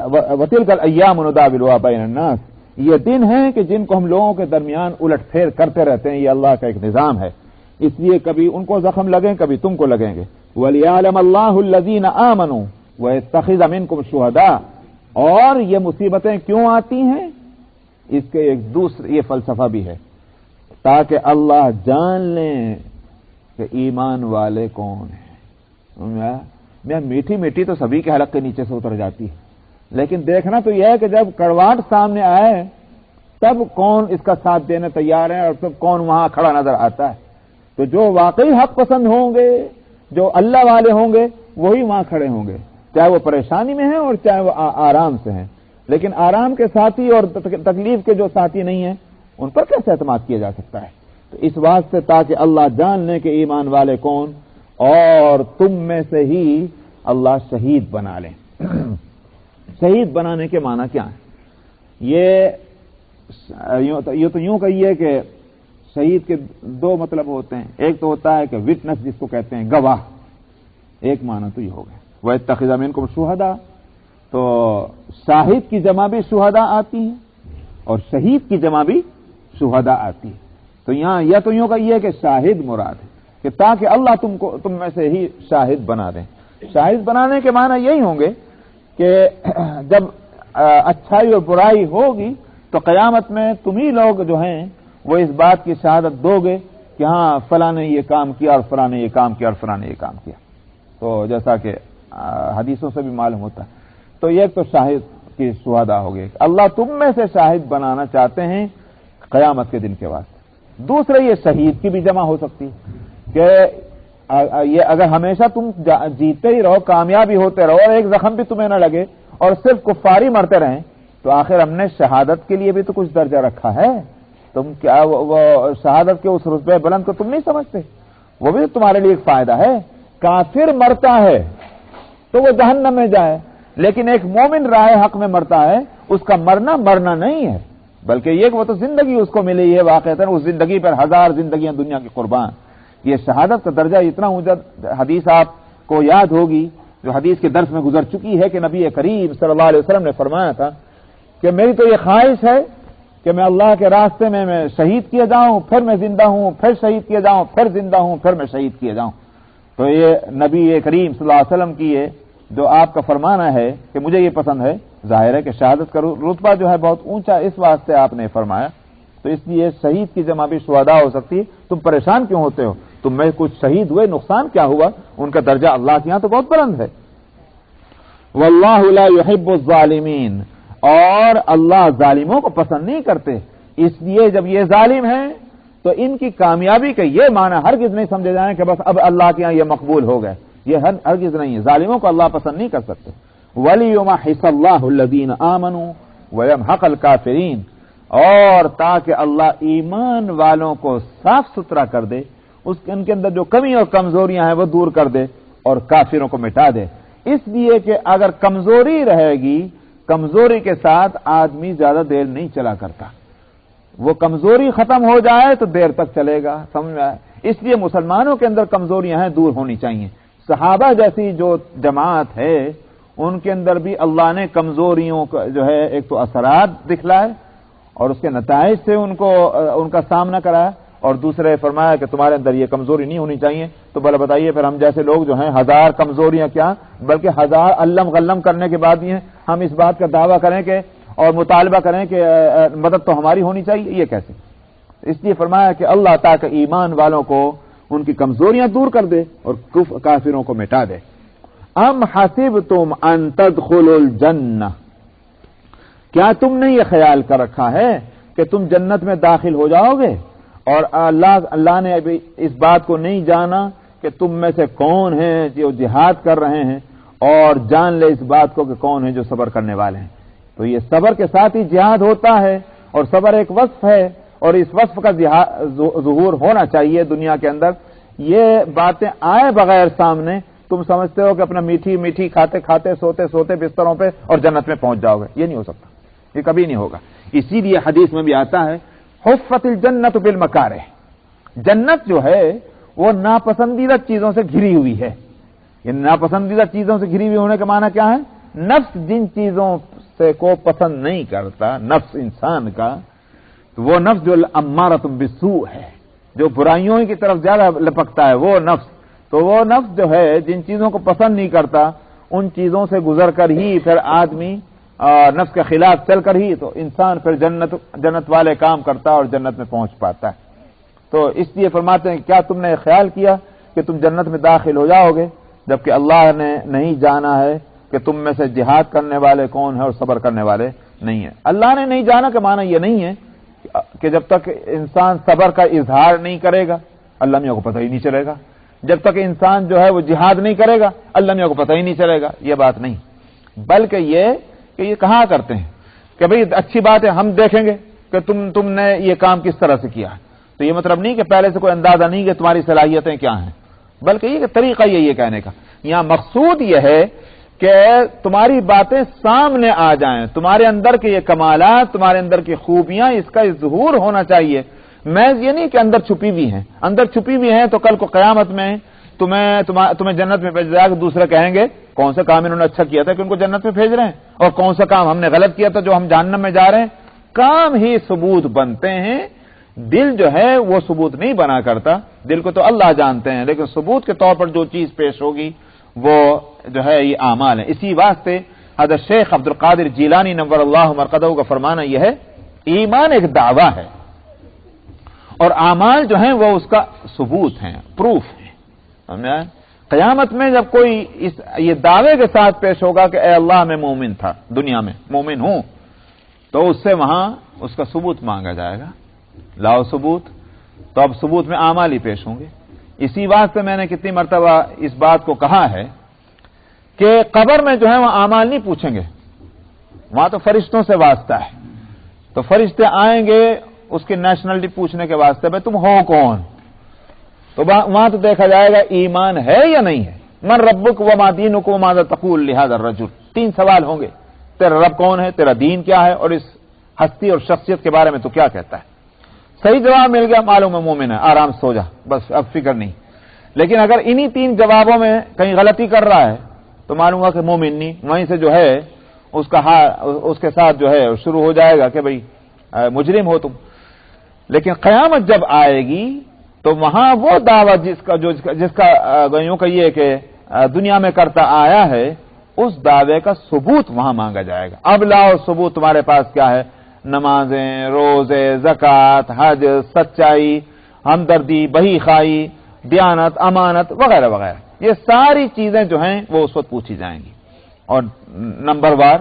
وَتِلْكَ الْأَيَّامُ نُدَاوِلُهَا بَيْنَ النَّاسِ، یہ دن ہیں کہ جن کو ہم لوگوں کے درمیان الٹ پھیر کرتے رہتے ہیں. یہ اللہ کا ایک نظام ہے. اس لیے کبھی ان کو زخم لگیں کبھی تم کو لگیں گے. وَلِيَعْلَمَ اللَّهُ الَّذِينَ آمَنُوا وَيَتَّخِذَ مِنكُمْ شُهَدَاءَ. اور یہ مصیبتیں کیوں آتی ہیں؟ اس کے ایک دوسرا یہ فلسفہ بھی ہے تاکہ اللہ جان لیں کہ ایمان والے کون ہیں. میں میٹھی میٹھی تو سبھی کے حلق کے نیچے سے اتر جاتی ہے، لیکن دیکھنا تو یہ ہے کہ جب کڑواٹ سامنے آئے تب کون اس کا ساتھ دینے تیار ہے اور تب کون وہاں کھڑا نظر آتا ہے. تو جو واقعی حق پسند ہوں گے، جو اللہ والے ہوں گے، وہی وہاں کھڑے ہوں گے، چاہے وہ پریشانی میں ہیں اور چاہے وہ آرام سے ہیں. لیکن آرام کے ساتھی اور تکلیف کے جو ساتھی نہیں ہیں ان پر کیسے اعتماد کیا جا سکتا ہے؟ تو اس واسطے تاکہ اللہ جان لے کہ ایمان والے کون، اور تم میں سے ہی اللہ شہید بنا لیں. شہید بنانے کے معنی کیا ہے؟ یہ تو یوں کہیے کہ شہید کے دو مطلب ہوتے ہیں. ایک تو ہوتا ہے کہ وٹنس جس کو کہتے ہیں گواہ، ایک معنی تو یہ ہو گیا وَيَتَّخِذَ مِنكُمْ شُهَدَاءَ. تو شاہد کی جمع بھی شہداء آتی ہے اور شہید کی جمع بھی شہداء آتی ہے. تو یہاں یا تو یوں کہیے کہ شاہد مراد ہے کہ تاکہ اللہ تم میں سے ہی شاہد بنا دیں. شاہد بنانے کے معنی یہی ہوں گے کہ جب اچھائی اور برائی ہوگی تو قیامت میں تم ہی لوگ جو ہیں وہ اس بات کی شہادت دو گے کہ ہاں فلاں نے یہ کام کیا اور فلاں نے یہ کام کیا اور فلاں نے یہ کام کیا. تو جیسا کہ حدیثوں سے بھی معلوم ہوتا ہے. تو یہ تو شاہد کی شہداء ہو گئے. اللہ تم میں سے شاہد بنانا چاہتے ہیں قیامت کے دن کے واسطے. دوسرے یہ شہید کی بھی جمع ہو سکتی ہے کہ یہ اگر ہمیشہ تم جیتے ہی رہو، کامیابی ہوتے رہو اور ایک زخم بھی تمہیں نہ لگے اور صرف کفاری مرتے رہیں تو آخر ہم نے شہادت کے لیے بھی تو کچھ درجہ رکھا ہے. تم کیا وہ شہادت کے اس رتبے بلند کو تم نہیں سمجھتے؟ وہ بھی تمہارے لیے ایک فائدہ ہے. کافر مرتا ہے تو وہ جہنم میں جائے، لیکن ایک مومن راہ حق میں مرتا ہے، اس کا مرنا نہیں ہے، بلکہ یہ کہ وہ تو زندگی اس کو ملی ہے واقعتاً، اس زندگی پر ہزار زندگیاں دنیا کی قربان. یہ شہادت کا درجہ اتنا اونچا. حدیث آپ کو یاد ہوگی جو حدیث کے درس میں گزر چکی ہے کہ نبی کریم صلی اللہ علیہ وسلم نے فرمایا تھا کہ میری تو یہ خواہش ہے کہ میں اللہ کے راستے میں شہید کیا جاؤں، پھر میں زندہ ہوں، پھر شہید کیا جاؤں، پھر زندہ ہوں، پھر میں شہید کیا جاؤں. تو یہ نبی کریم صلی اللہ علیہ وسلم کی یہ جو آپ کا فرمانا ہے کہ مجھے یہ پسند ہے، ظاہر ہے کہ شہادت کا رتبہ جو ہے بہت اونچا اس واسطے آپ نے فرمایا. تو اس لیے شہید کی جمع بھی شہداء ہو سکتی ہے. تم پریشان کیوں ہوتے ہو؟ تم میں کچھ شہید ہوئے، نقصان کیا ہوا؟ ان کا درجہ اللہ کے یہاں تو بہت بلند ہے. واللہ لا يحب الظالمین، اور اللہ ظالموں کو پسند نہیں کرتے. اس لیے جب یہ ظالم ہیں تو ان کی کامیابی کا یہ معنی ہرگز نہیں سمجھے جائیں کہ بس اب اللہ کے یہاں یہ مقبول ہو گئے. یہ ہرگز نہیں ہے. ظالموں کو اللہ پسند نہیں کر سکتے. وَلِيُمَحِّصَ اللَّهُ الَّذِينَ آمَنُوا وَيَمْحَقَ الْكَافِرِينَ، اور تاکہ اللہ ایمان والوں کو صاف ستھرا کر دے، ان کے اندر جو کمی اور کمزوریاں ہیں وہ دور کر دے اور کافروں کو مٹا دے. اس لیے کہ اگر کمزوری رہے گی، کمزوری کے ساتھ آدمی زیادہ دیر نہیں چلا کرتا. وہ کمزوری ختم ہو جائے تو دیر تک چلے گا. سمجھ میں آئے؟ اس لیے مسلمانوں کے اندر کمزوریاں ہیں، دور ہونی چاہیے. صحابہ جیسی جو جماعت ہے ان کے اندر بھی اللہ نے کمزوریوں کا جو ہے ایک تو اثرات دکھلائے اور اس کے نتائج سے ان کا سامنا کرایا، اور دوسرے فرمایا کہ تمہارے اندر یہ کمزوری نہیں ہونی چاہیے. تو بھلا بتائیے پھر ہم جیسے لوگ جو ہیں ہزار کمزوریاں کیا بلکہ ہزار علم غلم کرنے کے بعد بھی ہیں، ہم اس بات کا دعویٰ کریں کہ اور مطالبہ کریں کہ مدد تو ہماری ہونی چاہیے؟ یہ کیسے؟ اس لیے فرمایا کہ اللہ تعالیٰ ایمان والوں کو ان کی کمزوریاں دور کر دے اور کافروں کو مٹا دے. ام حسبتم ان تدخلوا الجنہ، کیا تم نے یہ خیال کر رکھا ہے کہ تم جنت میں داخل ہو جاؤ گے؟ اور اللہ نے ابھی اس بات کو نہیں جانا کہ تم میں سے کون ہیں جو جہاد کر رہے ہیں، اور جان لے اس بات کو کہ کون ہیں جو صبر کرنے والے ہیں. تو یہ صبر کے ساتھ ہی جہاد ہوتا ہے، اور صبر ایک وصف ہے، اور اس وصف کا ظہور ہونا چاہیے دنیا کے اندر. یہ باتیں آئے بغیر سامنے تم سمجھتے ہو کہ اپنا میٹھی میٹھی کھاتے کھاتے سوتے سوتے بستروں پہ اور جنت میں پہنچ جاؤ گے. یہ نہیں ہو سکتا، یہ کبھی نہیں ہوگا. اسی لیے حدیث میں بھی آتا ہے حفت الجنت بالمکارہ، جنت جو ہے وہ ناپسندیدہ چیزوں سے گھری ہوئی ہے. یہ ناپسندیدہ چیزوں سے گھری ہوئی ہونے کا معنی کیا ہے؟ نفس جن چیزوں سے کو پسند نہیں کرتا، نفس انسان کا، تو وہ نفس جو امارۃ بالسوء ہے، جو برائیوں کی طرف زیادہ لپکتا ہے، وہ نفس. تو وہ نفس جو ہے جن چیزوں کو پسند نہیں کرتا ان چیزوں سے گزر کر ہی پھر آدمی نفس کے خلاف چل کر ہی تو انسان پھر جنت والے کام کرتا اور جنت میں پہنچ پاتا ہے. تو اس لیے فرماتے ہیں کیا تم نے خیال کیا کہ تم جنت میں داخل ہو جاؤ گے جبکہ اللہ نے نہیں جانا ہے کہ تم میں سے جہاد کرنے والے کون ہیں اور صبر کرنے والے نہیں ہیں. اللہ نے نہیں جانا کا معنی یہ نہیں ہے کہ جب تک انسان صبر کا اظہار نہیں کرے گا اللہ میاں کو پتہ ہی نہیں چلے گا. جب تک انسان جو ہے وہ جہاد نہیں کرے گا اللہ میاں کو پتہ ہی نہیں چلے گا. یہ بات نہیں، بلکہ یہ کہ یہ کہا کرتے ہیں کہ بھئی اچھی بات ہے ہم دیکھیں گے کہ تم نے یہ کام کس طرح سے کیا ہے. تو یہ مطلب نہیں کہ پہلے سے کوئی اندازہ نہیں کہ تمہاری صلاحیتیں کیا ہیں، بلکہ یہ کہ طریقہ یہ کہنے کا. یہاں مقصود یہ ہے کہ تمہاری باتیں سامنے آ جائیں، تمہارے اندر کے یہ کمالات، تمہارے اندر کی خوبیاں، اس کا ظہور ہونا چاہیے. محض یہ نہیں کہ اندر چھپی ہوئی ہیں، اندر چھپی ہوئی ہیں تو کل کو قیامت میں تمہیں جنت میں بھیج جائے گا. دوسرے کہیں گے کون سا کام انہوں نے اچھا کیا تھا کہ ان کو جنت میں بھیج رہے ہیں، اور کون سا کام ہم نے غلط کیا تھا جو ہم جہنم میں جا رہے ہیں. کام ہی ثبوت بنتے ہیں، دل جو ہے وہ ثبوت نہیں بنا کرتا. دل کو تو اللہ جانتے ہیں، لیکن ثبوت کے طور پر جو چیز پیش ہوگی وہ جو ہے یہ اعمال ہے. اسی واسطے حضرت شیخ عبد القادر جیلانی نور اللہ مرقدہ کا فرمانا یہ ہے، ایمان ایک دعویٰ ہے اور اعمال جو ہیں وہ اس کا ثبوت ہیں، پروف ہیں۔ قیامت میں جب کوئی یہ دعوے کے ساتھ پیش ہوگا کہ اے اللہ میں مومن تھا، دنیا میں مومن ہوں، تو اس سے وہاں اس کا ثبوت مانگا جائے گا، لاؤ ثبوت، تو اب ثبوت میں اعمال ہی پیش ہوں گے۔ اسی بات سے میں نے کتنی مرتبہ اس بات کو کہا ہے کہ قبر میں جو ہے وہ اعمال نہیں پوچھیں گے، وہاں تو فرشتوں سے واسطہ ہے، تو فرشتے آئیں گے اس کی نیشنلٹی پوچھنے کے واسطے میں، تم ہو کون؟ تو وہاں تو دیکھا جائے گا ایمان ہے یا نہیں ہے، من ربک وما دینک وماذا تقول لہذا الرجل، 3 سوال ہوں گے، تیرا رب کون ہے، تیرا دین کیا ہے، اور اس ہستی اور شخصیت کے بارے میں تو کیا کہتا ہے۔ صحیح جواب مل گیا، معلوم ہے مومن ہے، آرام سو جا، بس اب فکر نہیں۔ لیکن اگر انہی 3 جوابوں میں کہیں غلطی کر رہا ہے تو معلوم ہوا کہ مومن نہیں، وہیں سے جو ہے اس کے ساتھ جو ہے شروع ہو جائے گا کہ بھئی مجرم ہو تم۔ لیکن قیامت جب آئے گی تو وہاں وہ دعویٰ جس کا گویوں کا یہ کہ دنیا میں کرتا آیا ہے، اس دعوے کا ثبوت وہاں مانگا جائے گا۔ اب لاؤ ثبوت، تمہارے پاس کیا ہے؟ نمازیں، روزے، زکوٰۃ، حج، سچائی، ہمدردی، بہی خائی، دیانت، امانت وغیرہ وغیرہ، یہ ساری چیزیں جو ہیں وہ اس وقت پوچھی جائیں گی، اور نمبر وار۔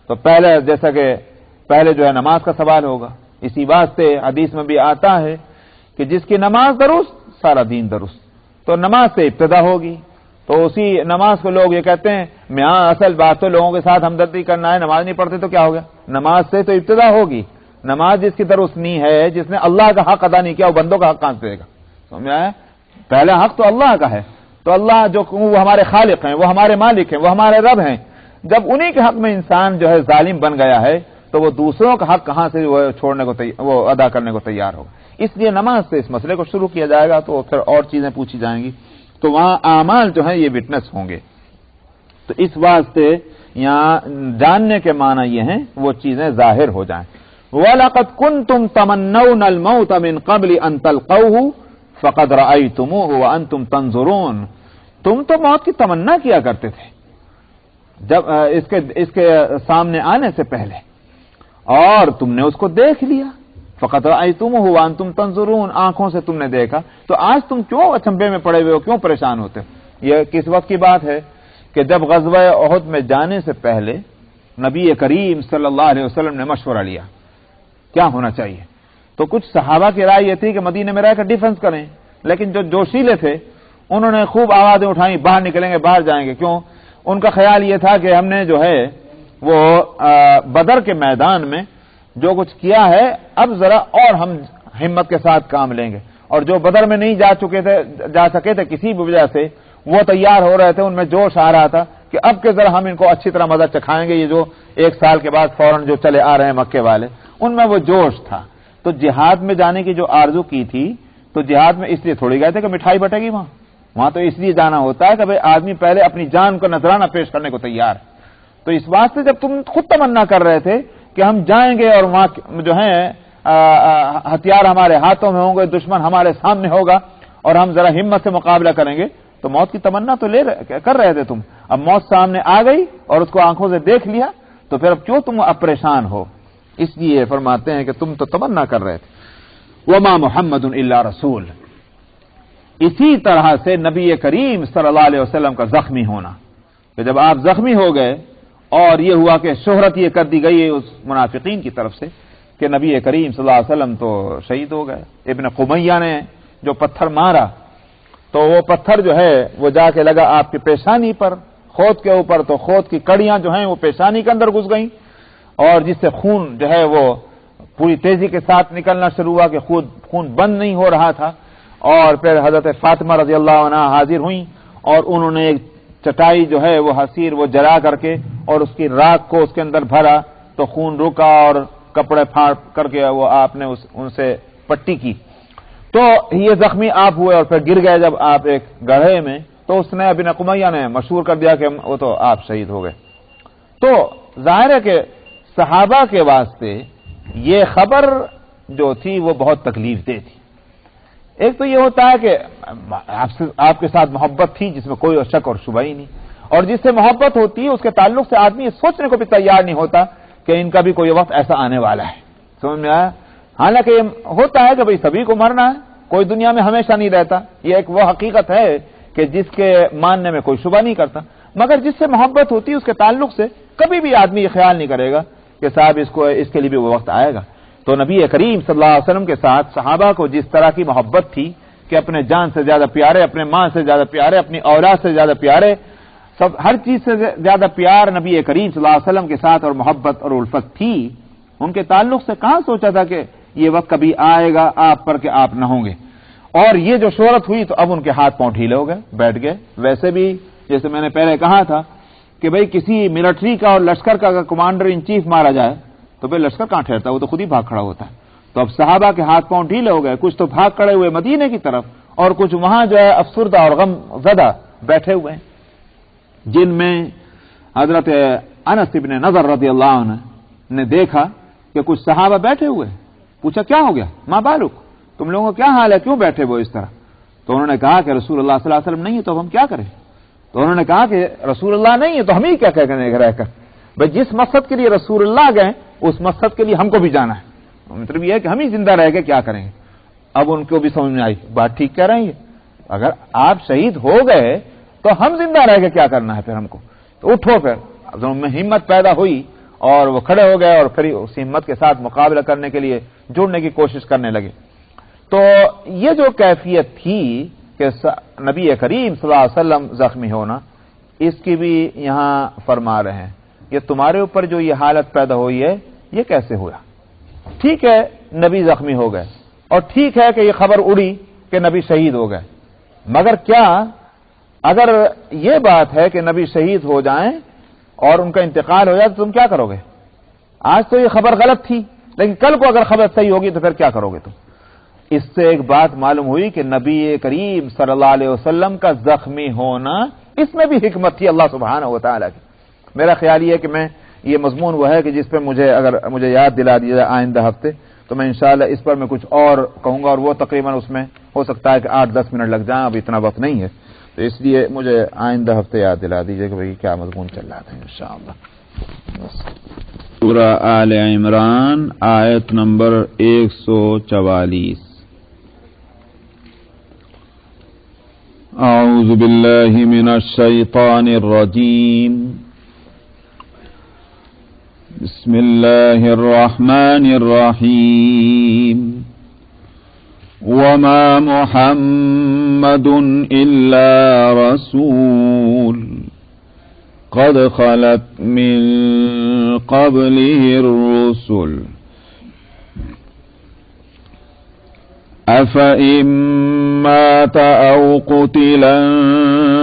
تو پہلے جیسا کہ پہلے جو ہے نماز کا سوال ہوگا، اسی بات سے حدیث میں بھی آتا ہے کہ جس کی نماز درست سارا دین درست، تو نماز سے ابتدا ہوگی۔ تو اسی نماز کو لوگ یہ کہتے ہیں میاں اصل بات تو لوگوں کے ساتھ ہمدردی کرنا ہے، نماز نہیں پڑھتے تو کیا ہو گیا؟ نماز سے تو ابتدا ہوگی، نماز جس کی درست نہیں ہے، جس نے اللہ کا حق ادا نہیں کیا، وہ بندوں کا حق کہاں سے دے گا؟ سمجھا ہے؟ پہلا حق تو اللہ کا ہے، تو اللہ جو وہ ہمارے خالق ہیں، وہ ہمارے مالک ہیں، وہ ہمارے رب ہیں، جب انہی کے حق میں انسان جو ہے ظالم بن گیا ہے تو وہ دوسروں کا حق کہاں سے وہ چھوڑنے کو وہ ادا کرنے کو تیار ہوگا؟ اس لیے نماز سے اس مسئلے کو شروع کیا جائے گا، تو پھر اور چیزیں پوچھی جائیں گی، تو وہاں اعمال جو ہیں یہ وٹنس ہوں گے۔ تو اس واسطے یہاں جاننے کے معنی یہ ہیں وہ چیزیں ظاہر ہو جائیں۔ وَلَقَدْ كُنْتُمْ تَمَنَّوْنَ الْمَوْتَ مِنْ قَبْلِ أَنْ تَلْقَوْهُ فَقَدْ رَأَيْتُمُوهُ وَأَنْتُمْ تَنْظُرُونَ، تم تو موت کی تمنا کیا کرتے تھے جب اس کے سامنے آنے سے پہلے، اور تم نے اس کو دیکھ لیا۔ فَقَدْ رَأَيْتُمُوهُ وَأَنْتُمْ تَنْظُرُونَ، آنکھوں سے تم نے دیکھا، تو آج تم کیوں اچنبے میں پڑے ہوئے ہو، کیوں پریشان ہوتے ہو؟ یہ کس وقت کی بات ہے کہ جب غزوہ احد میں جانے سے پہلے نبی کریم صلی اللہ علیہ وسلم نے مشورہ لیا کیا ہونا چاہیے، تو کچھ صحابہ کی رائے یہ تھی کہ مدینے میں رہ کر ڈیفنس کریں، لیکن جو جوشیلے تھے انہوں نے خوب آوازیں اٹھائیں، باہر نکلیں گے، باہر جائیں گے۔ کیوں؟ ان کا خیال یہ تھا کہ ہم نے جو ہے وہ بدر کے میدان میں جو کچھ کیا ہے، اب ذرا اور ہم ہمت کے ساتھ کام لیں گے، اور جو بدر میں نہیں جا سکے تھے کسی بھی وجہ سے، وہ تیار ہو رہے تھے، ان میں جوش آ رہا تھا کہ اب کے ذرا ہم ان کو اچھی طرح مزہ چکھائیں گے، یہ جو 1 سال کے بعد فوراً جو چلے آ رہے ہیں مکے والے، ان میں وہ جوش تھا۔ تو جہاد میں جانے کی جو آرزو کی تھی، تو جہاد میں اس لیے تھوڑی گئے تھے کہ مٹھائی بٹے گی وہاں تو اس لیے جانا ہوتا ہے کہ بھئی آدمی پہلے اپنی جان کو نذرانہ پیش کرنے کو تیار ہے۔ تو اس واسطے جب تم خود تمنا کر رہے تھے کہ ہم جائیں گے اور وہاں جو ہیں ہتھیار ہمارے ہاتھوں میں ہوں گے، دشمن ہمارے سامنے ہوگا، اور ہم ذرا ہمت سے مقابلہ کریں گے، تو موت کی تمنا تو کر رہے تھے تم، اب موت سامنے آ گئی اور اس کو آنکھوں سے دیکھ لیا، تو پھر اب کیوں تم اب پریشان ہو؟ اس لیے فرماتے ہیں کہ تم تو تمنا کر رہے تھے۔ وما محمد الا رسول، اسی طرح سے نبی کریم صلی اللہ علیہ وسلم کا زخمی ہونا، کہ جب آپ زخمی ہو گئے اور یہ ہوا کہ شہرت یہ کر دی گئی اس منافقین کی طرف سے کہ نبی کریم صلی اللہ علیہ وسلم تو شہید ہو گئے، ابن قمیہ نے جو پتھر مارا تو وہ پتھر جو ہے وہ جا کے لگا آپ کی پیشانی پر، خود کے اوپر، تو خود کی کڑیاں جو ہیں وہ پیشانی کے اندر گھس گئیں، اور جس سے خون جو ہے وہ پوری تیزی کے ساتھ نکلنا شروع ہوا کہ خون بند نہیں ہو رہا تھا۔ اور پھر حضرت فاطمہ رضی اللہ عنہ حاضر ہوئیں، اور انہوں نے ایک چٹائی جو ہے وہ حسیر وہ جلا کر کے اور اس کی راکھ کو اس کے اندر بھرا، تو خون رکا، اور کپڑے پھاڑ کر کے وہ آپ نے ان سے پٹی کی، تو یہ زخمی آپ ہوئے، اور پھر گر گئے جب آپ ایک گڑھے میں، تو اس نے ابن قمیہ نے مشہور کر دیا کہ وہ تو آپ شہید ہو گئے۔ تو ظاہر ہے کہ صحابہ کے واسطے یہ خبر جو تھی وہ بہت تکلیف دہ تھی۔ ایک تو یہ ہوتا ہے کہ آپ کے ساتھ محبت تھی جس میں کوئی شک اور شبہ ہی نہیں، اور جس سے محبت ہوتی ہے اس کے تعلق سے آدمی یہ سوچنے کو بھی تیار نہیں ہوتا کہ ان کا بھی کوئی وقت ایسا آنے والا ہے. سمجھ میں آیا؟ حالانکہ یہ ہوتا ہے کہ بھئی سبھی کو مرنا ہے، کوئی دنیا میں ہمیشہ نہیں رہتا، یہ ایک وہ حقیقت ہے کہ جس کے ماننے میں کوئی شبہ نہیں کرتا، مگر جس سے محبت ہوتی ہے اس کے تعلق سے کبھی بھی آدمی یہ خیال نہیں کرے گا کہ صاحب اس کے لیے بھی وہ وقت آئے گا. تو نبی کریم صلی اللہ علیہ وسلم کے ساتھ صحابہ کو جس طرح کی محبت تھی کہ اپنے جان سے زیادہ پیارے، اپنے ماں سے زیادہ پیارے، اپنی اولاد سے زیادہ پیارے، سب ہر چیز سے زیادہ پیار نبی کریم صلی اللہ علیہ وسلم کے ساتھ اور محبت اور الفت تھی، ان کے تعلق سے کہاں سوچا تھا کہ یہ وقت کبھی آئے گا آپ پر کہ آپ نہ ہوں گے. اور یہ جو شہرت ہوئی تو اب ان کے ہاتھ پاؤں ڈھیلے ہو گئے، بیٹھ گئے. ویسے بھی جیسے میں نے پہلے کہا تھا کہ بھئی کسی ملٹری کا اور لشکر کا اگر کمانڈر ان چیف مارا جائے تو پھر لشکر کہاں ٹھہرتا ہے، وہ تو خود ہی بھاگ کھڑا ہوتا ہے. تو اب صحابہ کے ہاتھ پاؤں ڈھیلے ہو گئے، کچھ تو بھاگ کھڑے ہوئے مدینے کی طرف اور کچھ وہاں جو ہے افسردہ اور غم زدہ بیٹھے ہوئے ہیں، جن میں حضرت انس ابن نضر رضی اللہ عنہ نے دیکھا کہ کچھ صحابہ بیٹھے ہوئے. پوچھا کیا ہو گیا، ما بالک، تم لوگوں کا کیا حال ہے، کیوں بیٹھے وہ اس طرح؟ تو انہوں نے کہا کہ رسول اللہ صلی اللہ علیہ وسلم نہیں ہے تو اب ہم کیا کریں. تو انہوں نے کہا کہ رسول اللہ نہیں ہے تو ہم ہی کیا کہنے رہ کر، بھائی جس مقصد کے لیے رسول اللہ گئے اس مقصد کے لیے ہم کو بھی جانا ہے. مطلب یہ ہے کہ ہم ہی زندہ رہ کے کیا کریں گے. اب ان کو بھی سمجھ میں آئی بات ٹھیک کہہ رہے ہیں، اگر آپ شہید ہو گئے تو ہم زندہ رہ کے کیا کرنا ہے پھر ہم کو. تو اٹھو، پھر ان میں ہمت پیدا ہوئی اور وہ کھڑے ہو گئے اور پھر اس ہمت کے ساتھ مقابلہ کرنے کے لیے جڑنے کی کوشش کرنے لگے. تو یہ جو کیفیت تھی کہ نبی کریم صلی اللہ علیہ وسلم زخمی ہونا، اس کی بھی یہاں فرما رہے ہیں کہ تمہارے اوپر جو یہ حالت پیدا ہوئی ہے یہ کیسے ہوا. ٹھیک ہے نبی زخمی ہو گئے اور ٹھیک ہے کہ یہ خبر اڑی کہ نبی شہید ہو گئے، مگر کیا اگر یہ بات ہے کہ نبی شہید ہو جائیں اور ان کا انتقال ہو جائے تو تم کیا کرو گے؟ آج تو یہ خبر غلط تھی لیکن کل کو اگر خبر صحیح ہوگی تو پھر کیا کرو گے تم؟ اس سے ایک بات معلوم ہوئی کہ نبی کریم صلی اللہ علیہ وسلم کا زخمی ہونا اس میں بھی حکمت تھی اللہ سبحانہ و تعالیٰ کی. میرا خیال یہ ہے کہ میں یہ مضمون وہ ہے کہ جس پہ مجھے یاد دلا دیا جائے آئندہ ہفتے تو میں انشاءاللہ اس پر میں کچھ اور کہوں گا، اور وہ تقریباً اس میں ہو سکتا ہے کہ 8-10 منٹ لگ جائیں، اب اتنا وقت نہیں ہے، تو اس لیے مجھے آئندہ ہفتے یاد دلا دیجیے کہ بھئی کیا مضمون چل رہا تھا انشاءاللہ. سورہ آل عمران آیت نمبر 144. اعوذ باللہ من الشیطان الرجیم، بسم اللہ الرحمن الرحیم. وما محمد الا رسول قد خلت من قبله الرسل أفإن مات أو قتلا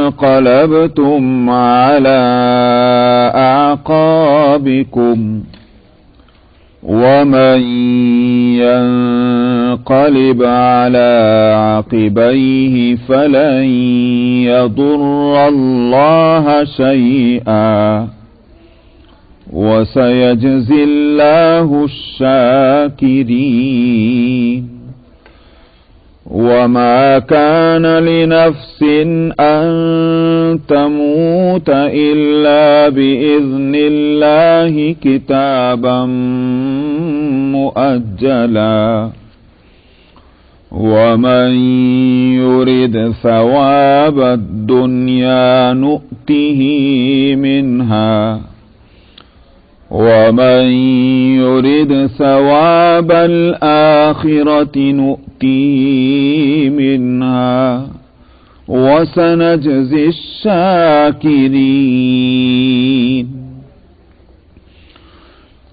انقلبتم على أعقابكم ومن ينقلب على عقبيه فلن يضر الله شيئا وسيجزي الله الشاكرين. وما كان لنفس أن تموت إلا بإذن الله كتابا مؤجلا ومن يرد ثواب الدنيا نؤته منها ومن يرد ثواب الآخرة نؤته منها وسنجزي الشاكرين.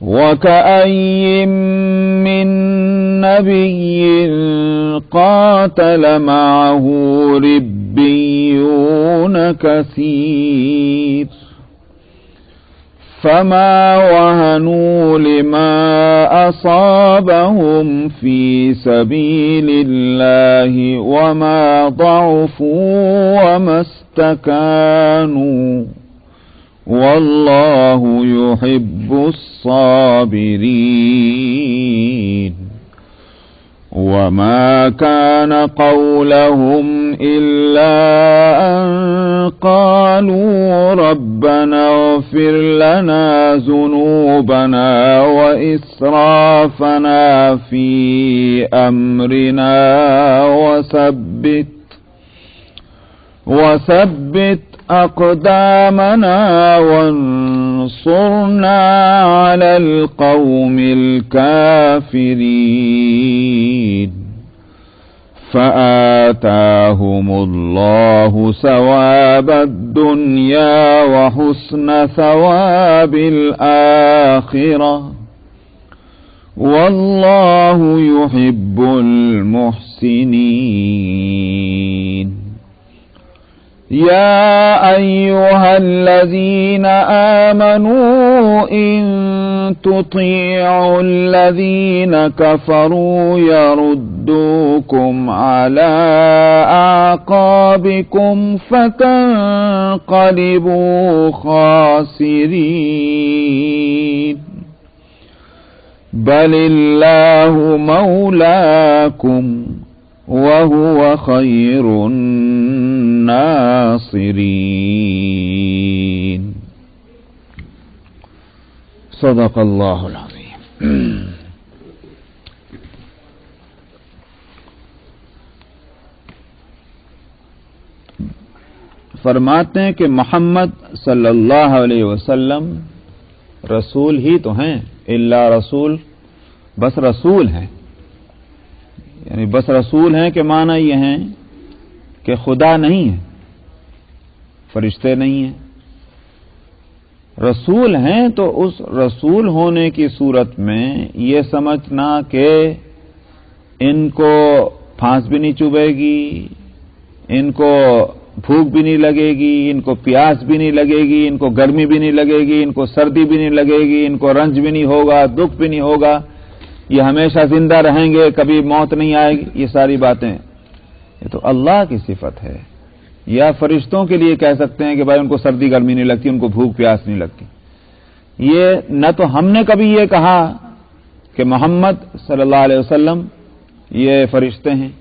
وكأي من نبي قاتل معه ربيون كثير فما وهنوا لما أصابهم في سبيل الله وما ضعفوا وما استكانوا والله يحب الصابرين. وما كان قولهم إلا أن قالوا ربنا اغفر لنا ذنوبنا وإسرافنا في أمرنا وثبت أقدامنا وانصرنا على القوم الكافرين فآتاهم الله ثواب الدنيا وحسن ثواب الآخرة والله يحب المحسنين يا أيها الذين آمنوا إن تطيعوا الذين كفروا يردوكم على أعقابكم فتنقلبوا خاسرين بل الله مولاكم وهو خير الناصرين صدق اللہ العظیم. فرماتے ہیں کہ محمد صلی اللہ علیہ وسلم رسول ہی تو ہیں، الا رسول، بس رسول ہیں. یعنی بس رسول ہیں کہ معنی یہ ہیں کہ خدا نہیں ہے، فرشتے نہیں ہیں، رسول ہیں. تو اس رسول ہونے کی صورت میں یہ سمجھنا کہ ان کو پھانس بھی نہیں چبھے گی، ان کو بھوک بھی نہیں لگے گی، ان کو پیاس بھی نہیں لگے گی، ان کو گرمی بھی نہیں لگے گی، ان کو سردی بھی نہیں لگے گی، ان کو رنج بھی نہیں ہوگا، دکھ بھی نہیں ہوگا، یہ ہمیشہ زندہ رہیں گے، کبھی موت نہیں آئے گی. یہ ساری باتیں یہ تو اللہ کی صفت ہے. یا فرشتوں کے لیے کہہ سکتے ہیں کہ بھائی ان کو سردی گرمی نہیں لگتی، ان کو بھوک پیاس نہیں لگتی. یہ نہ تو ہم نے کبھی یہ کہا کہ محمد صلی اللہ علیہ وسلم یہ فرشتے ہیں،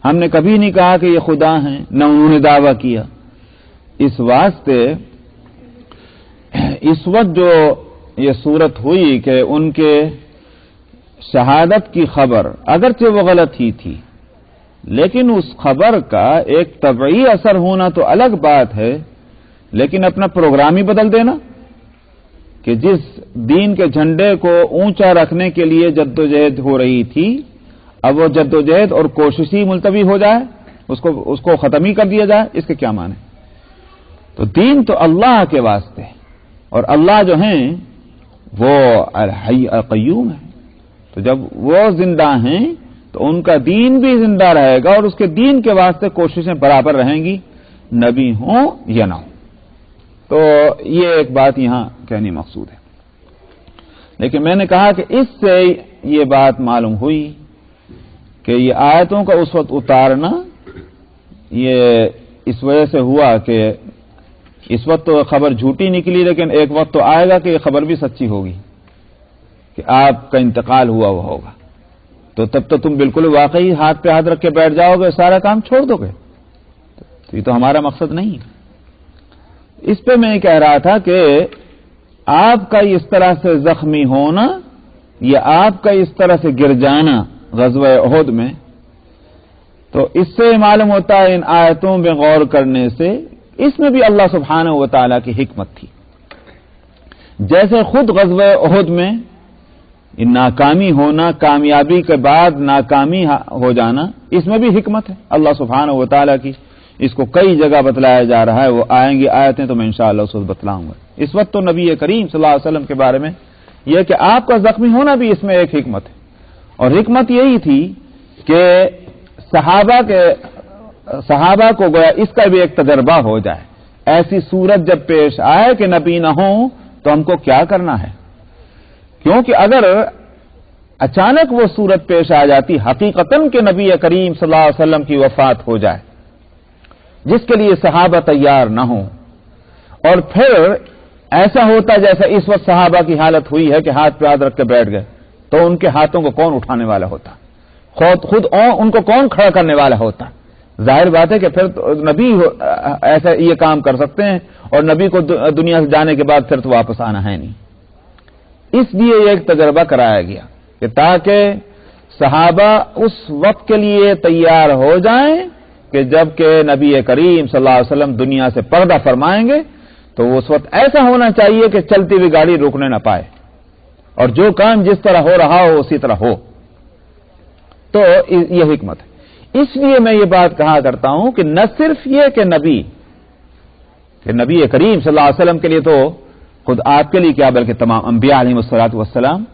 ہم نے کبھی نہیں کہا کہ یہ خدا ہیں، نہ انہوں نے دعویٰ کیا. اس واسطے اس وقت جو یہ صورت ہوئی کہ ان کے شہادت کی خبر اگرچہ وہ غلط ہی تھی، لیکن اس خبر کا ایک طبعی اثر ہونا تو الگ بات ہے، لیکن اپنا پروگرام ہی بدل دینا کہ جس دین کے جھنڈے کو اونچا رکھنے کے لیے جدوجہد ہو رہی تھی، اب وہ جدوجہد اور کوشش ہی ملتوی ہو جائے، اس کو ختم ہی کر دیا جائے، اس کے کیا معنی؟ تو دین تو اللہ کے واسطے، اور اللہ جو ہیں وہ الحی القیوم ہے. تو جب وہ زندہ ہیں تو ان کا دین بھی زندہ رہے گا، اور اس کے دین کے واسطے کوششیں برابر رہیں گی، نبی ہوں یا نہ ہوں. تو یہ ایک بات یہاں کہنی مقصود ہے. لیکن میں نے کہا کہ اس سے یہ بات معلوم ہوئی کہ یہ آیتوں کا اس وقت اتارنا یہ اس وجہ سے ہوا کہ اس وقت تو خبر جھوٹی نکلی، لیکن ایک وقت تو آئے گا کہ یہ خبر بھی سچی ہوگی کہ آپ کا انتقال ہوا وہ ہوگا. تو تب تو تم بالکل واقعی ہاتھ پہ ہاتھ رکھ کے بیٹھ جاؤ گے، سارا کام چھوڑ دو گے. تو یہ تو ہمارا مقصد نہیں ہے. اس پہ میں یہ کہہ رہا تھا کہ آپ کا اس طرح سے زخمی ہونا یا آپ کا اس طرح سے گر جانا غزوہ احد میں، تو اس سے معلوم ہوتا ہے ان آیتوں میں غور کرنے سے اس میں بھی اللہ سبحانہ و تعالیٰ کی حکمت تھی. جیسے خود غزوہ احد میں ناکامی ہونا، کامیابی کے بعد ناکامی ہو جانا، اس میں بھی حکمت ہے اللہ سبحانہ و تعالیٰ کی. اس کو کئی جگہ بتلایا جا رہا ہے، وہ آئیں گی آیتیں تو میں انشاءاللہ اس وقت بتلاؤں گا. اس وقت تو نبی کریم صلی اللہ علیہ وسلم کے بارے میں یہ کہ آپ کا زخمی ہونا بھی اس میں ایک حکمت ہے. اور حکمت یہی تھی کہ صحابہ کو گویا اس کا بھی ایک تجربہ ہو جائے. ایسی صورت جب پیش آئے کہ نبی نہ ہوں تو ہم کو کیا کرنا ہے. کیونکہ اگر اچانک وہ صورت پیش آ جاتی حقیقتاً کہ نبی کریم صلی اللہ علیہ وسلم کی وفات ہو جائے جس کے لیے صحابہ تیار نہ ہوں، اور پھر ایسا ہوتا جیسا اس وقت صحابہ کی حالت ہوئی ہے کہ ہاتھ پہ ہاتھ رکھ کے بیٹھ گئے، تو ان کے ہاتھوں کو کون اٹھانے والا ہوتا؟ خود ان کو کون کھڑا کرنے والا ہوتا؟ ظاہر بات ہے کہ پھر تو نبی ایسا یہ کام کر سکتے ہیں، اور نبی کو دنیا سے جانے کے بعد پھر تو واپس آنا ہے نہیں۔ اس لیے یہ ایک تجربہ کرایا گیا کہ تاکہ صحابہ اس وقت کے لیے تیار ہو جائیں کہ جب کہ نبی کریم صلی اللہ علیہ وسلم دنیا سے پردہ فرمائیں گے تو اس وقت ایسا ہونا چاہیے کہ چلتی ہوئی گاڑی روکنے نہ پائے، اور جو کام جس طرح ہو رہا ہو اسی طرح ہو۔ تو یہ حکمت ہے۔ اس لیے میں یہ بات کہا کرتا ہوں کہ نہ صرف یہ کہ نبی کریم صلی اللہ علیہ وسلم کے لیے تو خود آپ کے لیے کیا بلکہ تمام انبیاء علیہ الصلوۃ والسلام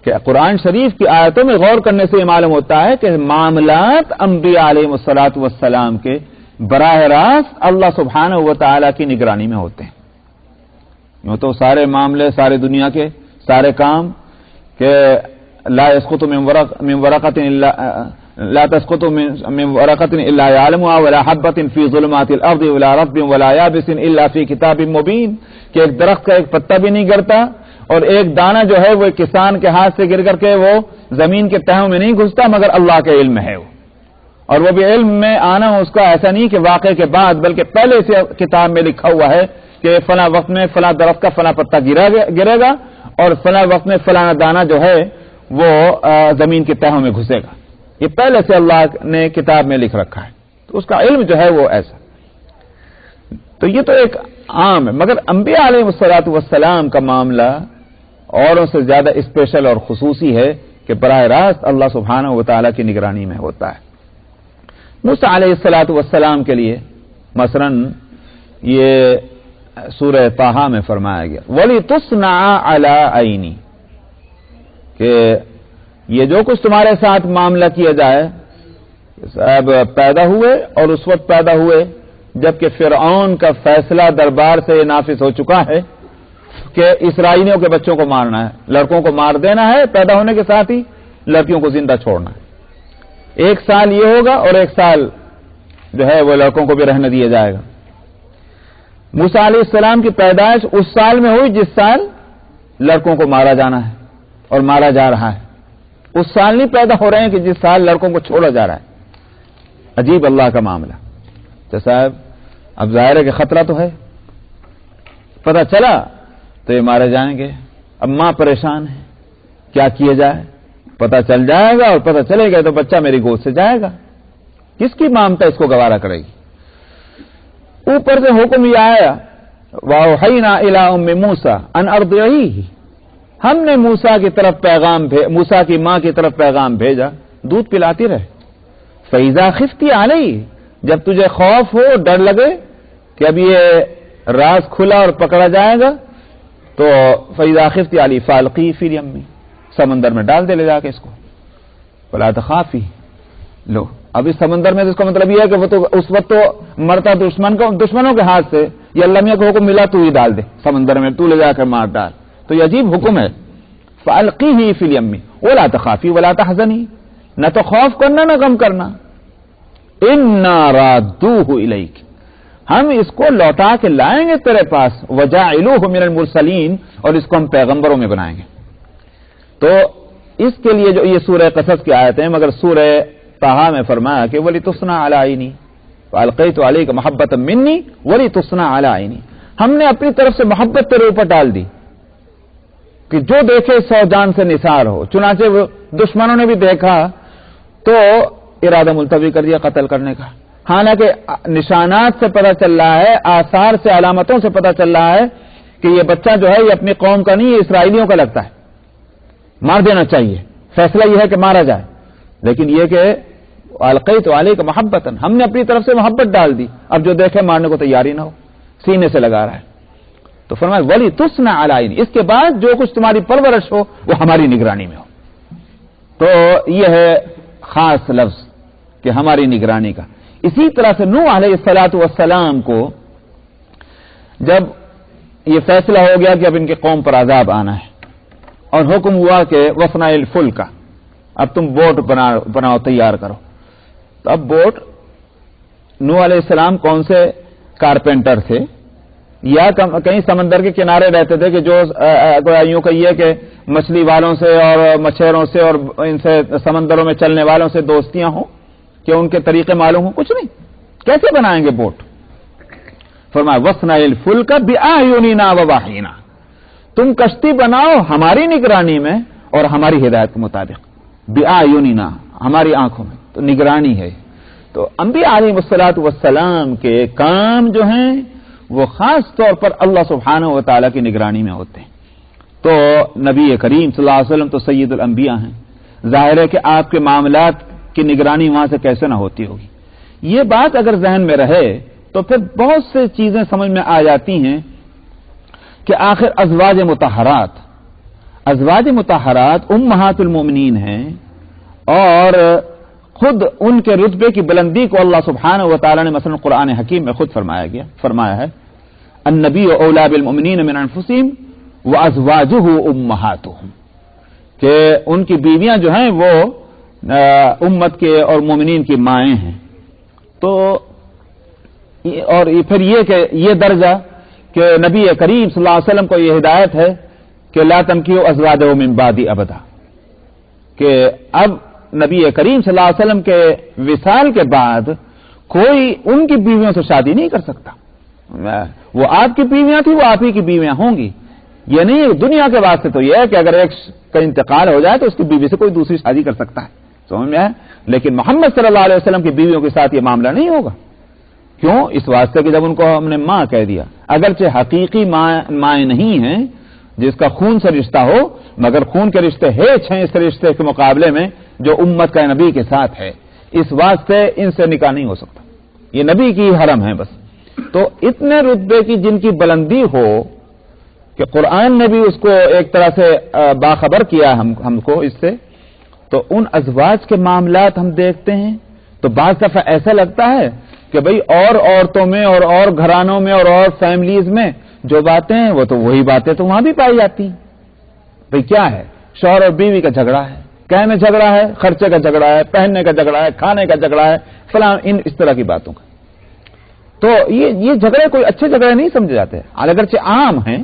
کہ قرآن شریف کی آیتوں میں غور کرنے سے یہ معلوم ہوتا ہے کہ معاملات انبیاء علیہ الصلوۃ والسلام کے براہ راست اللہ سبحانہ و تعالی کی نگرانی میں ہوتے ہیں۔ یوں تو سارے معاملے، سارے دنیا کے سارے کام کہ لا يسقط من ورقة الا لا تسقط من ورقة الا يعلمها ولا حبة في ظلمات الارض ولا رطب ولا يابس الا في كتاب مبين، کہ ایک درخت کا ایک پتا بھی نہیں گرتا اور ایک دانہ جو ہے وہ کسان کے ہاتھ سے گر کر کے وہ زمین کے تہوں میں نہیں گھستا مگر اللہ کے علم ہے وہ، اور وہ بھی علم میں آنا اس کا ایسا نہیں کہ واقعے کے بعد بلکہ پہلے سے کتاب میں لکھا ہوا ہے کہ فلاں وقت میں فلاں درخت کا فلاں پتا گرے گا اور فلاں وقت میں فلاں دانہ جو ہے وہ زمین کے تہوں میں گھسے گا۔ یہ پہلے سے اللہ نے کتاب میں لکھ رکھا ہے، تو اس کا علم جو ہے وہ ایسا۔ تو یہ تو ایک عام ہے، مگر انبیاء علیہ الصلوۃ والسلام کا معاملہ اوروں سے زیادہ اسپیشل اور خصوصی ہے کہ براہ راست اللہ سبحانہ و تعالیٰ کی نگرانی میں ہوتا ہے۔ موسیٰ علیہ الصلوۃ والسلام کے لیے مثلاً یہ سورہ طٰہٰ میں فرمایا گیا وَلِتُصْنَعَ عَلَىٰ عَيْنِي، کہ یہ جو کچھ تمہارے ساتھ معاملہ کیا جائے، صاحب پیدا ہوئے اور اس وقت پیدا ہوئے جبکہ فرعون کا فیصلہ دربار سے نافذ ہو چکا ہے کہ اسرائیلیوں کے بچوں کو مارنا ہے، لڑکوں کو مار دینا ہے پیدا ہونے کے ساتھ ہی، لڑکیوں کو زندہ چھوڑنا ہے۔ 1 سال یہ ہوگا اور 1 سال جو ہے وہ لڑکوں کو بھی رہنے دیا جائے گا۔ موسیٰ علیہ السلام کی پیدائش اس سال میں ہوئی جس سال لڑکوں کو مارا جانا ہے اور مارا جا رہا ہے، اس سال نہیں پیدا ہو رہے ہیں کہ جس سال لڑکوں کو چھوڑا جا رہا ہے۔ عجیب اللہ کا معاملہ۔ تو صاحب اب ظاہر ہے کہ خطرہ تو ہے، پتہ چلا تو یہ مارے جائیں گے، اب ماں پریشان ہے کیا کیا جائے، پتہ چل جائے گا اور پتہ چلے گا تو بچہ میری گود سے جائے گا، کس کی مامتا اس کو گوارا کرے گی؟ اوپر سے حکم یہ آیا وَأَوْحَيْنَا إِلَىٰ أُمِّ مُوسَىٰ أَنْ أَرْضِعِيهِ، ہم نے موسیٰ کی طرف موسیٰ کی ماں کی طرف پیغام بھیجا دودھ پلاتی رہے۔ فَإِذَا خِفْتِ عَلَيْهِ، جب تجھے خوف ہو ڈر لگے کہ اب یہ راز کھلا اور پکڑا جائے گا تو فَإِذَا خِفْتِ عَلَيْهِ فَأَلْقِيهِ فِي الْيَمِّ، سمندر میں ڈال دے لے جا کے اس کو، وَلَا تَخَافِي۔ لو اب اس سمندر میں اس کا مطلب یہ ہے کہ وہ تو اس وقت تو مرتا دشمنوں کے ہاتھ سے، یہ اللہ میاں کو حکم ملا تو ہی ڈال دے سمندر میں، تو لے جا کر مار ڈال، تو یہ عجیب حکم ہے۔ فَأَلْقِيهِ فِي الْيَمِّ وَلَا تَخَافِي وَلَا تَحْزَنِي، نہ تو خوف کرنا نہ غم کرنا، إِنَّا رَادُّوهُ إِلَيْكِ، ہم اس کو لوٹا کے لائیں گے تیرے پاس، وَجَاعِلُوهُ مِنَ الْمُرْسَلِينَ، اور اس کو ہم پیغمبروں میں بنائیں گے۔ تو اس کے لیے جو یہ سورہ قصص کی آیت ہیں، مگر سورہ طٰہٰ میں فرمایا کہ وَلِتُصْنَعَ عَلَىٰ عَيْنِي فَأَلْقَيْتُ عَلَيْكَ مَحَبَّةً مِّنِّي وَلِتُصْنَعَ عَلَىٰ عَيْنِي، ہم نے اپنی طرف سے محبت تیرے اوپر ڈال دی کہ جو دیکھے 100 جان سے نثار ہو۔ چنانچہ وہ دشمنوں نے بھی دیکھا تو ارادہ ملتوی کر دیا قتل کرنے کا، حالانکہ نشانات سے پتہ چل رہا ہے، آثار سے علامتوں سے پتہ چل رہا ہے کہ یہ بچہ جو ہے یہ اپنی قوم کا نہیں، یہ اسرائیلیوں کا لگتا ہے، مار دینا چاہیے، فیصلہ یہ ہے کہ مارا جائے۔ لیکن یہ کہ القیت علیک محبۃ، ہم نے اپنی طرف سے محبت ڈال دی، اب جو دیکھے مارنے کو تیاری نہ ہو، سینے سے لگا رہا ہے۔ تو فرمایا وَلِتُصْنَعَ عَلَىٰ عَيْنِي، اس کے بعد جو کچھ تمہاری پرورش ہو وہ ہماری نگرانی میں ہو۔ تو یہ ہے خاص لفظ کہ ہماری نگرانی کا۔ اسی طرح سے نوح علیہ الصلوۃ والسلام کو جب یہ فیصلہ ہو گیا کہ اب ان کی قوم پر عذاب آنا ہے اور حکم ہوا کہ وَاصْنَعِ الْفُلْكَ، اب تم بوٹ بناؤ تیار کرو، تو اب بوٹ، نوح علیہ السلام کون سے کارپینٹر تھے، یا کہیں سمندر کے کنارے رہتے تھے کہ جو یوں کہیے کہ مچھلی والوں سے اور مچھیروں سے اور ان سے سمندروں میں چلنے والوں سے دوستیاں ہوں کہ ان کے طریقے معلوم ہوں؟ کچھ نہیں. کیسے بنائیں گے بوٹ؟ فرمایا وَاصْنَعِ الْفُلْكَ بِأَعْيُنِنَا وَوَحْيِنَا، تم کشتی بناؤ ہماری نگرانی میں اور ہماری ہدایت کے مطابق. بِأَعْيُنِنَا، ہماری آنکھوں میں، تو نگرانی ہے. تو انبیاء علیہ الصلوۃ والسلام کے کام جو ہیں وہ خاص طور پر اللہ سبحانہ و تعالیٰ کی نگرانی میں ہوتے ہیں. تو نبی کریم صلی اللہ علیہ وسلم تو سید الانبیاء ہیں، ظاہر ہے کہ آپ کے معاملات کی نگرانی وہاں سے کیسے نہ ہوتی ہوگی. یہ بات اگر ذہن میں رہے تو پھر بہت سے چیزیں سمجھ میں آ جاتی ہیں کہ آخر ازواج مطہرات امہات المومنین ہیں، اور خود ان کے رتبے کی بلندی کو اللہ سبحانہ و تعالیٰ نے مثلا قرآن حکیم میں خود فرمایا ہے النبی اولی بالمؤمنین من انفسہم وازواجہ امہاتہم، کہ ان کی بیویاں جو ہیں وہ امت کے اور مومنین کی مائیں ہیں. تو اور پھر یہ کہ یہ درجہ کہ نبی کریم صلی اللہ علیہ وسلم کو یہ ہدایت ہے کہ لا تنکحوا ازواجہ من بعدی ابدا، کہ اب نبی کریم صلی اللہ علیہ وسلم کے وصال کے بعد کوئی ان کی بیویوں سے شادی نہیں کر سکتا. وہ آپ کی بیویاں تھیں، وہ آپ ہی کی بیویاں ہوں گی. یہ نہیں دنیا کے واسطے تو یہ ہے کہ اگر ایک کا انتقال ہو جائے تو اس کی بیوی سے کوئی دوسری شادی کر سکتا ہے، سمجھ میں ہے. لیکن محمد صلی اللہ علیہ وسلم کی بیویوں کے ساتھ یہ معاملہ نہیں ہوگا. کیوں؟ اس واسطے کہ جب ان کو ہم نے ماں کہہ دیا، اگرچہ حقیقی مائیں نہیں ہیں جس کا خون سے رشتہ ہو، مگر خون کے رشتے ہیچ ہیں اس رشتے کے مقابلے میں جو امت کا نبی کے ساتھ ہے. اس واسطے ان سے نکاح نہیں ہو سکتا، یہ نبی کی حرم ہے بس. تو اتنے رتبے کی جن کی بلندی ہو کہ قرآن نے بھی اس کو ایک طرح سے باخبر کیا ہم کو اس سے، تو ان ازواج کے معاملات ہم دیکھتے ہیں تو بعض دفعہ ایسا لگتا ہے کہ بھئی اور عورتوں میں اور گھرانوں میں اور فیملیز میں جو باتیں ہیں وہ تو وہی باتیں تو وہاں بھی پائی جاتی ہیں. بھئی کیا ہے؟ شوہر اور بیوی کا جھگڑا ہے، کہنے میں جھگڑا ہے، خرچے کا جھگڑا ہے، پہننے کا جھگڑا ہے، کھانے کا جھگڑا ہے، فلاں اس طرح کی باتوں کا. تو یہ جھگڑے کوئی اچھے جھگڑے نہیں سمجھے جاتے، اگرچہ عام ہیں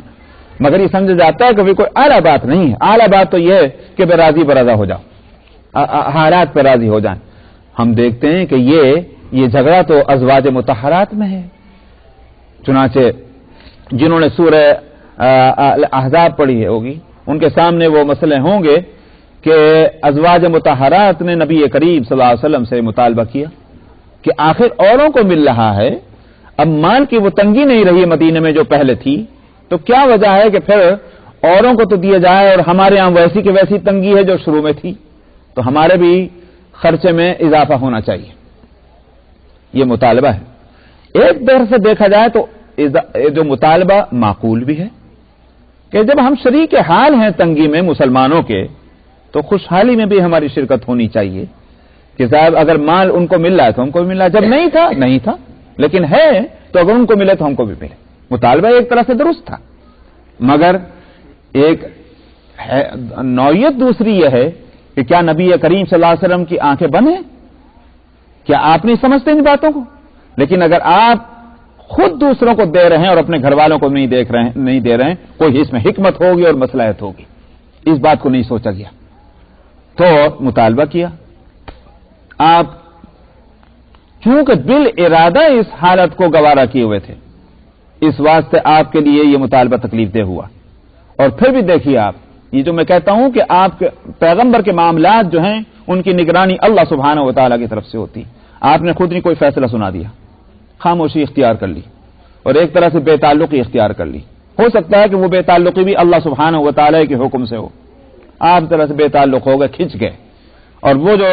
مگر یہ سمجھا جاتا ہے کہ کوئی اعلیٰ بات نہیں ہے. اعلیٰ بات تو یہ ہے کہ بے راضی برضا ہو جاؤ، حالات پہ راضی ہو جائیں. ہم دیکھتے ہیں کہ یہ جھگڑا تو ازواج مطہرات میں ہے. چنانچہ جنہوں نے سورہ احزاب پڑھی ہوگی ان کے سامنے وہ مسئلے ہوں گے کہ ازواج مطہرات نے نبی کریم صلی اللہ علیہ وسلم سے مطالبہ کیا کہ آخر اوروں کو مل رہا ہے، اب مال کی وہ تنگی نہیں رہی مدینے میں جو پہلے تھی، تو کیا وجہ ہے کہ پھر اوروں کو تو دیا جائے اور ہمارے یہاں ویسی کی ویسی تنگی ہے جو شروع میں تھی، تو ہمارے بھی خرچے میں اضافہ ہونا چاہیے. یہ مطالبہ ہے. ایک طرح سے دیکھا جائے تو جو مطالبہ معقول بھی ہے کہ جب ہم شریک حال ہیں تنگی میں مسلمانوں کے تو خوشحالی میں بھی ہماری شرکت ہونی چاہیے کہ صاحب اگر مال ان کو مل رہا ہے تو ہم کو بھی مل رہا ہے، جب نہیں تھا لیکن ہے تو اگر ان کو ملے تو ہم کو بھی ملے. مطالبہ ایک طرح سے درست تھا، مگر ایک نوعیت دوسری یہ ہے کہ کیا نبی کریم صلی اللہ علیہ وسلم کی آنکھیں بند ہیں؟ کیا آپ نہیں سمجھتے ان باتوں کو؟ لیکن اگر آپ خود دوسروں کو دے رہے ہیں اور اپنے گھر والوں کو نہیں دے رہے ہیں، کوئی اس میں حکمت ہوگی اور مصلحت ہوگی. اس بات کو نہیں سوچا گیا تو مطالبہ کیا. آپ چونکہ بالارادہ اس حالت کو گوارا کیے ہوئے تھے، اس واسطے آپ کے لیے یہ مطالبہ تکلیف دہ ہوا. اور پھر بھی دیکھیے آپ، یہ جو میں کہتا ہوں کہ آپ کے پیغمبر کے معاملات جو ہیں ان کی نگرانی اللہ سبحانہ و تعالیٰ کی طرف سے ہوتی. آپ نے خود نہیں کوئی فیصلہ سنا دیا، خاموشی اختیار کر لی اور ایک طرح سے بے تعلقی اختیار کر لی. ہو سکتا ہے کہ وہ بے تعلقی بھی اللہ سبحانہ و تعالیٰ کے حکم سے ہو. آپ طرح سے بے تعلق ہو گئے، کھنچ گئے، اور وہ جو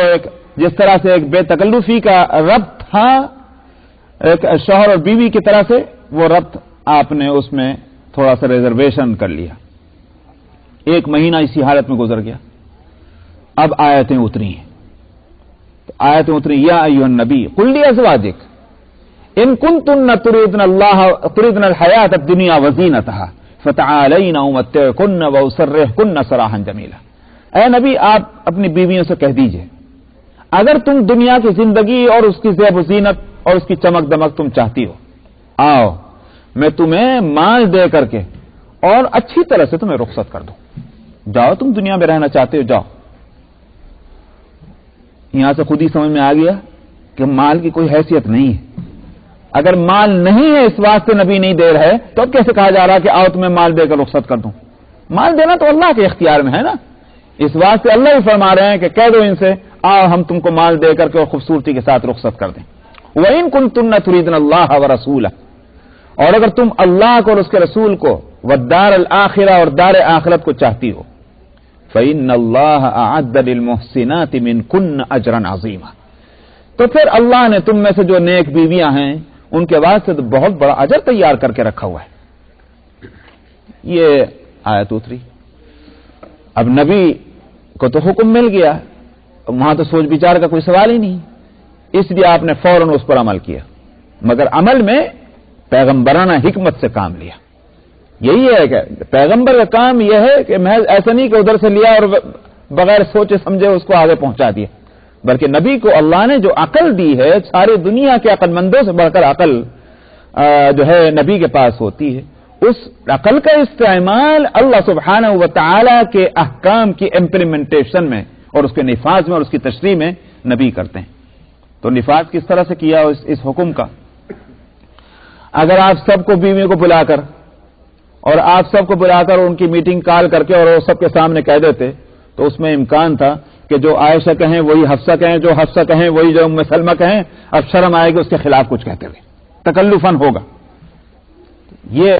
جس طرح سے ایک بے تکلفی کا ربط تھا ایک شوہر اور بیوی کی طرح سے، وہ ربط آپ نے اس میں تھوڑا سا ریزرویشن کر لیا. 1 مہینہ اسی حالت میں گزر گیا. اب آیتیں اتری ہیں. تو آیتیں اتری یا ایھا النبی قل لازواجک ان کنتن تردن الحیات الدنیا وزینتها فتعالین امتعکن واسرحکن سراحا جمیلا. اے نبی آپ اپنی بیویوں سے کہہ دیجئے اگر تم دنیا کی زندگی اور اس کی زیب و زینت اور اس کی چمک دمک تم چاہتی ہو، آؤ میں تمہیں مال دے کر کے اور اچھی طرح سے تمہیں رخصت کر دوں، جاؤ تم دنیا میں رہنا چاہتے ہو جاؤ۔ یہاں سے خود ہی سمجھ میں آ گیا کہ مال کی کوئی حیثیت نہیں ہے۔ اگر مال نہیں ہے اس واسطے نبی نہیں دے رہے تو اب کیسے کہا جا رہا کہ آؤ تمہیں مال دے کر رخصت کر دوں؟ مال دینا تو اللہ کے اختیار میں ہے نا، اس واسطے اللہ ہی فرما رہے ہیں کہ کہہ دو ان سے آؤ ہم تم کو مال دے کر کے اور خوبصورتی کے ساتھ رخصت کر دیں۔ وَإِن كُنتُنَّ تُرِيدْنَ اللَّهَ وَرَسُولَهُ، اور اگر تم اللہ کو اور اس کے رسول کو والدار الآخرہ اور دار آخرت کو چاہتی ہو، فَإِنَّ اللَّهَ أَعَدَّ لِلْمُحْسِنَاتِ مِنْكُنَّ أَجْرًا عَظِيمًا، تو پھر اللہ نے تم میں سے جو نیک بیویاں ہیں ان کے واسطے تو بہت بڑا اجر تیار کر کے رکھا ہوا ہے۔ یہ آیت اتری۔ اب نبی کو تو حکم مل گیا، وہاں تو سوچ بچار کا کوئی سوال ہی نہیں، اس لیے آپ نے فوراً اس پر عمل کیا، مگر عمل میں پیغمبرانہ حکمت سے کام لیا۔ یہی ہے کہ پیغمبر کا کام یہ ہے کہ محض ایسا نہیں کہ ادھر سے لیا اور بغیر سوچے سمجھے اس کو آگے پہنچا دیا، بلکہ نبی کو اللہ نے جو عقل دی ہے، ساری دنیا کے عقل مندوں سے بڑھ کر عقل جو ہے نبی کے پاس ہوتی ہے، اس عقل کا استعمال اللہ سبحانہ و تعالی کے احکام کی امپلیمنٹیشن میں اور اس کے نفاذ میں اور اس کی تشریح میں نبی کرتے ہیں۔ تو نفاذ کس طرح سے کیا اس حکم کا؟ اگر آپ سب کو بیوی کو بلا کر اور آپ سب کو بلا کر ان کی میٹنگ کال کر کے اور وہ سب کے سامنے کہہ دیتے تو اس میں امکان تھا کہ جو عائشہ کہیں وہی حفصہ کہیں، جو حفصہ کہیں وہی جو ام سلمہ کہیں، اب شرم آئے گی اس کے خلاف کچھ کہتے ہوئے، تکلفاً ہوگا۔ یہ